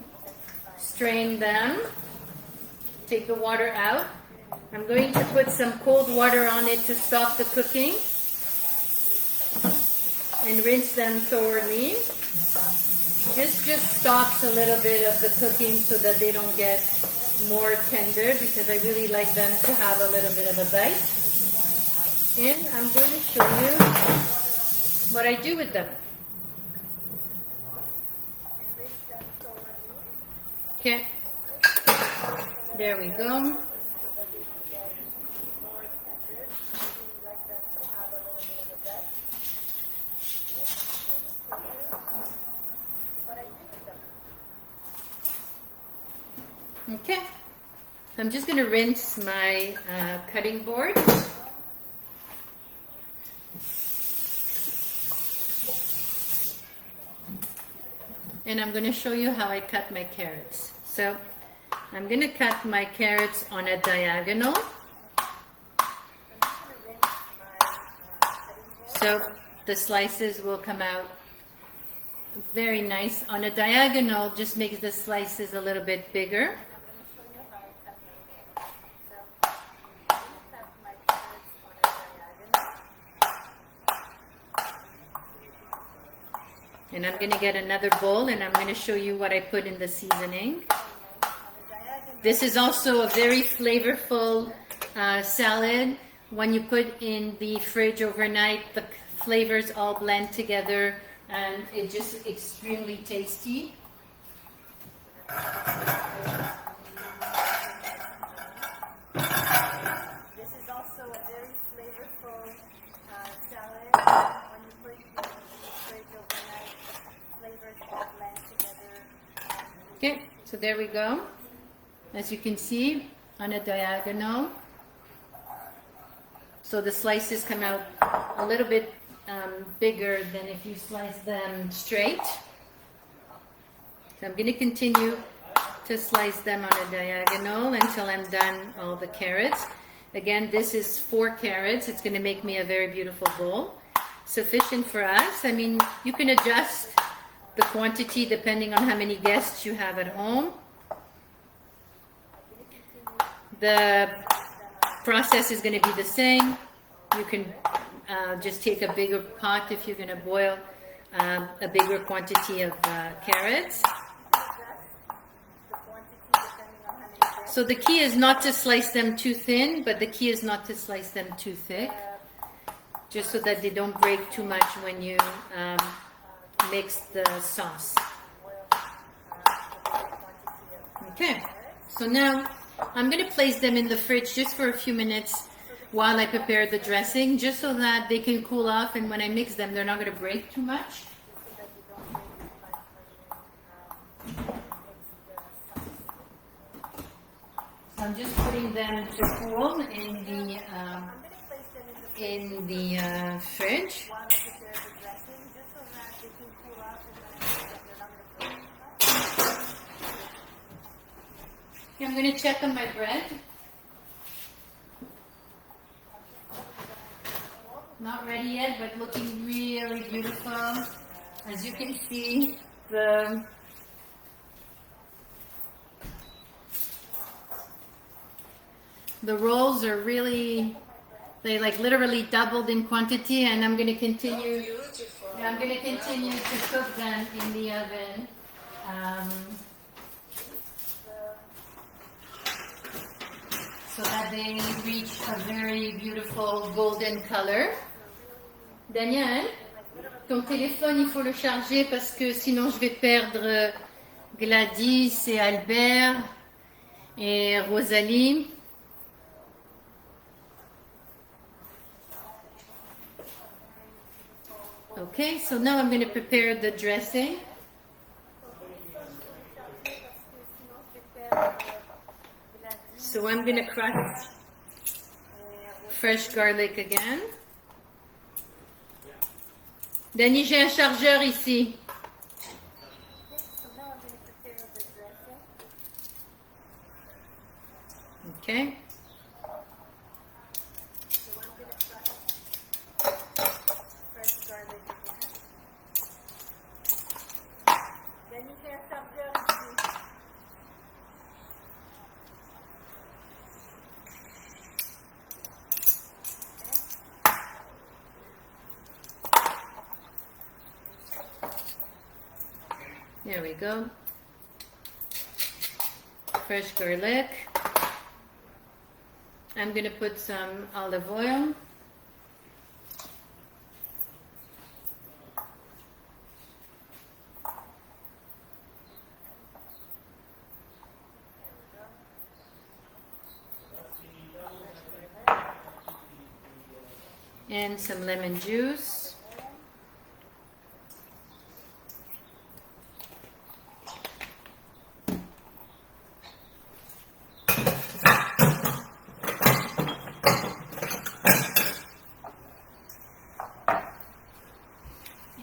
strain them, take the water out. I'm going to put some cold water on it to stop the cooking and rinse them thoroughly. Just stops a little bit of the cooking so that they don't get more tender, because I really like them to have a little bit of a bite. And I'm going to show you what I do with them. Okay, there we go. Okay. So I'm just going to rinse my cutting board. And I'm going to show you how I cut my carrots. So I'm going to cut my carrots on a diagonal. So the slices will come out very nice. On a diagonal, just makes the slices a little bit bigger. And I'm going to get another bowl and I'm going to show you what I put in the seasoning. This is also a very flavorful salad. When you put in the fridge overnight, the flavors all blend together and it's just extremely tasty. This is also a very flavorful salad. When you put it in the fridge overnight, flavors all blend together. Okay, so there we go. As you can see, on a diagonal. So the slices come out a little bit bigger than if you slice them straight. So I'm going to continue to slice them on a diagonal until I'm done all the carrots. Again, this is 4 carrots. It's going to make me a very beautiful bowl. Sufficient for us. I mean, you can adjust the quantity depending on how many guests you have at home. The process is going to be the same. You can just take a bigger pot if you're going to boil a bigger quantity of carrots. So the key is not to slice them too thin, but the key is not to slice them too thick, just so that they don't break too much when you mix the sauce. Okay, so now I'm going to place them in the fridge just for a few minutes while I prepare the dressing, just so that they can cool off, and when I mix them, they're not going to break too much. So I'm just putting them to cool in the fridge. Okay, I'm going to check on my bread. Not ready yet, but looking really beautiful. As you can see, the rolls are really, they like literally doubled in quantity, and I'm going to continue. I'm going to continue to cook them in the oven. So that they reach a very beautiful golden color. Daniel, ton téléphone, il faut le charger parce que sinon je vais perdre Gladys et Albert et Rosalie. Okay, so now I'm going to prepare the dressing. So I'm going to crush fresh garlic again. Danny, j'ai un chargeur ici. Okay. There we go. Fresh garlic. I'm going to put some olive oil. And some lemon juice.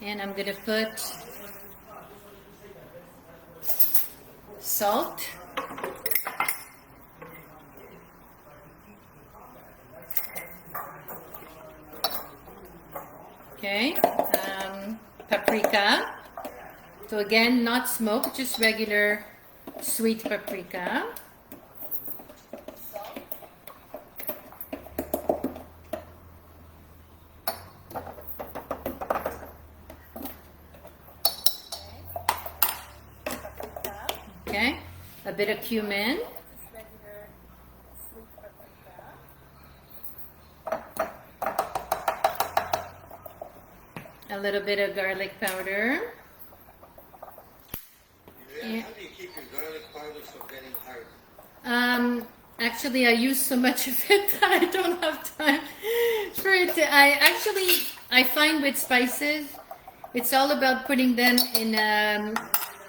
And I'm gonna put salt. Okay, paprika. So again, not smoked, just regular sweet paprika. Okay, a bit of cumin. Just regular sweet paprika. A little bit of garlic powder. Yeah, how do you keep your garlic powder from getting hard? Actually, I use so much of it that I don't have time for it. I find with spices, it's all about putting them in an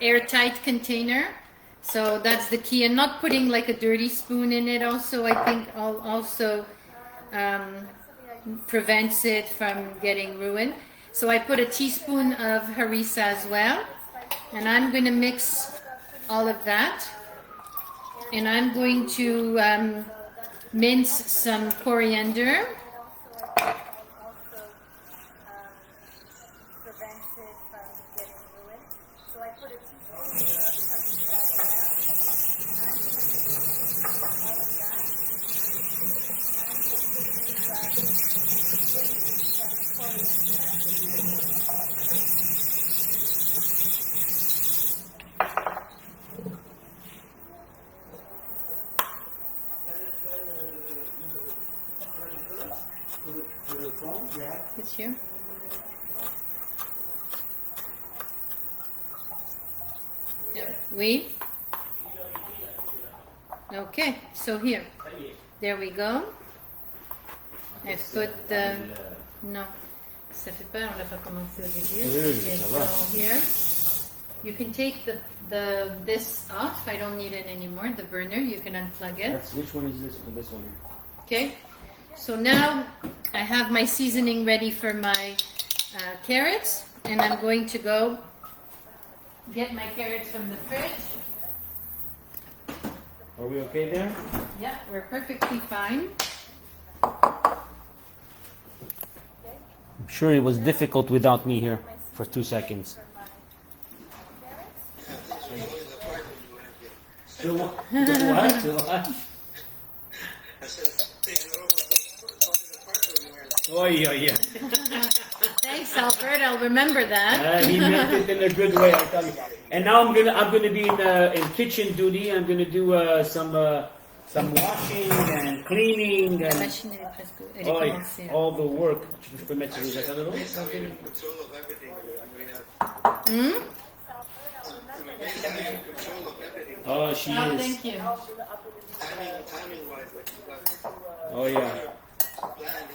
airtight container. So that's the key, and not putting like a dirty spoon in it. Also, I think also prevents it from getting ruined. So I put a teaspoon of harissa as well, and I'm going to mix all of that. And I'm going to mince some coriander. Also prevents it from getting ruined. So I put a teaspoon of paprika as well. I'm going to mix all of that. And I'm going to mince some coriander. It's here. Yeah. Oui. Okay, so here. There we go. I've put the... Non. Ça fait peur, on l'a pas commencé au début. Okay, so here. You can take this off. I don't need it anymore. The burner, you can unplug it. Which one is this? This one. Okay, so now I have my seasoning ready for my carrots, and I'm going to go get my carrots from the fridge. Are we okay there? Yeah, we're perfectly fine. I'm sure it was difficult without me here for 2 seconds. The what? The what? I said, take it over, falling apart when you were Oh, yeah. Thanks, Albert. I'll remember that. He meant it in a good way. I tell you. And now I'm gonna be in kitchen duty. I'm gonna do some washing and cleaning La and machine, elle est presque... Elle est commencée. all the work. Je peux mettre les affaires dedans? having control of everything. Muriel. Hmm? She's having control of everything. Oh, she Oh, is. thank you. Timing-wise, what you got Oh, yeah. planned.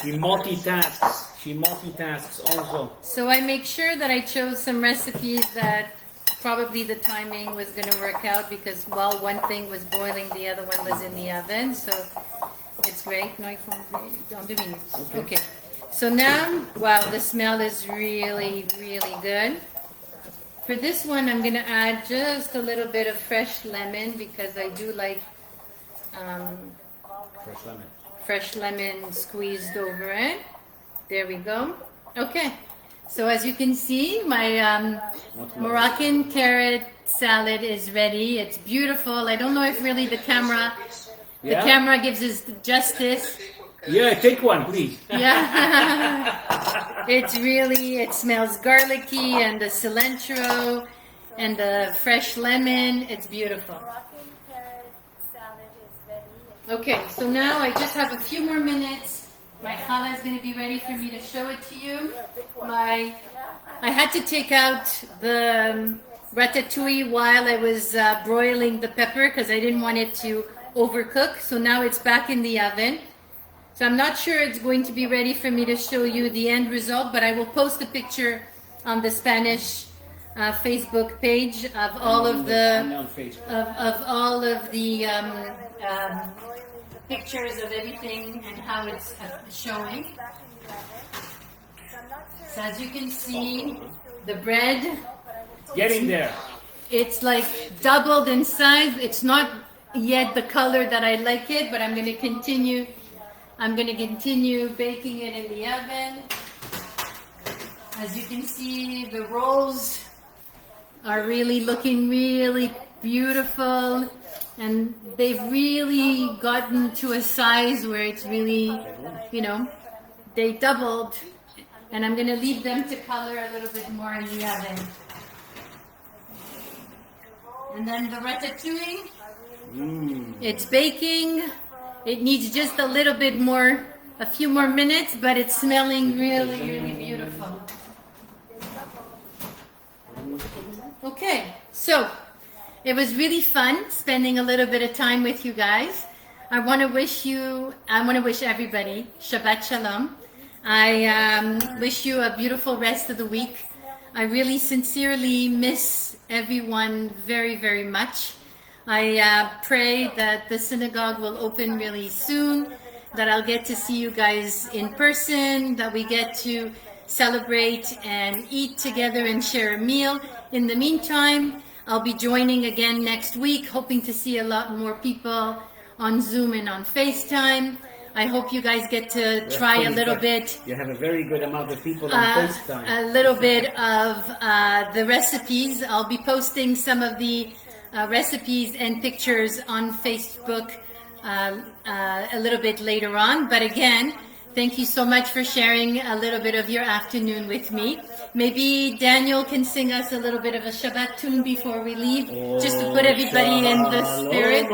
She multitasks. She multitasks also. So I make sure that I chose some recipes that probably the timing was going to work out, because while one thing was boiling, the other one was in the oven. So it's great. No, dans 2 minutes. Okay. So now, wow, the smell is really, really good. For this one, I'm going to add just a little bit of fresh lemon, because I do like Fresh lemon. fresh lemon squeezed over it. There we go. Okay. So as you can see, my Moroccan carrot salad is ready. It's beautiful. I don't know if really the camera gives us justice. Yeah, take one, please. Yeah. It smells garlicky, and the cilantro and the fresh lemon. It's beautiful. Moroccan carrot salad is ready. Okay, so now I just have a few more minutes. My challah is going to be ready for me to show it to you. I had to take out the ratatouille while I was broiling the pepper, because I didn't want it to overcook. So now it's back in the oven. So I'm not sure it's going to be ready for me to show you the end result, but I will post a picture on the Spanish Facebook page of all of the pictures of everything and how it's showing. So as you can see, the bread, Getting there. it's like doubled in size. It's not yet the color that I like it, but I'm going to continue. I'm going to continue baking it in the oven. As you can see, the rolls are really looking really beautiful, and they've really gotten to a size where it's really, you know, they doubled, and I'm going to leave them to color a little bit more in the oven. And then the ratatouille, it's baking. It needs just a little bit more, a few more minutes, but it's smelling really, really beautiful. Okay, so it was really fun spending a little bit of time with you guys. I want to wish everybody Shabbat Shalom. I wish you a beautiful rest of the week. I really sincerely miss everyone very, very much. I pray that the synagogue will open really soon, that I'll get to see you guys in person, that we get to celebrate and eat together and share a meal. In the meantime, I'll be joining again next week, hoping to see a lot more people on Zoom and on FaceTime. I hope you guys get to try a little bit. You have a very good amount of people on FaceTime. A little bit of the recipes. I'll be posting some of the recipes and pictures on Facebook a little bit later on. But again, thank you so much for sharing a little bit of your afternoon with me. Maybe Daniel can sing us a little bit of a Shabbat tune before we leave, just to put everybody in the spirit.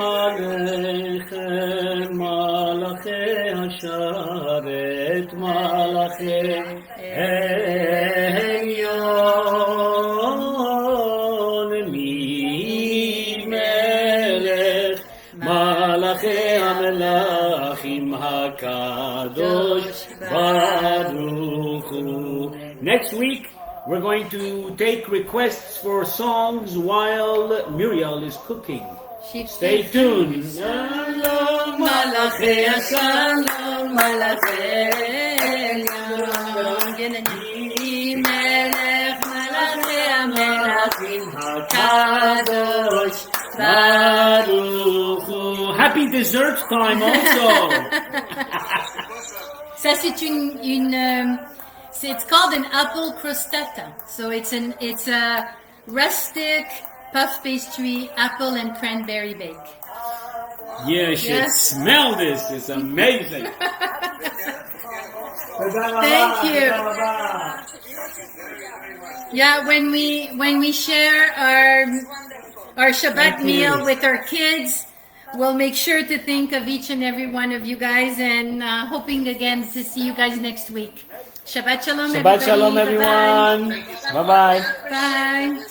Next week, we're going to take requests for songs while Muriel is cooking. Stay tuned. Shalom, Malachi, Shalom, Malachi, Melech, Malachi, Melachim, HaKadosh, Baruch Hu. Happy dessert time also. Ça c'est it's called an apple crostata. So it's a rustic puff pastry, apple and cranberry bake. Yeah, you should smell this. It's amazing. Thank you. Yeah, when we share our Shabbat meal with our kids, we'll make sure to think of each and every one of you guys, and hoping again to see you guys next week. Shabbat Shalom, Shabbat Shalom, everyone. Bye-bye. Bye.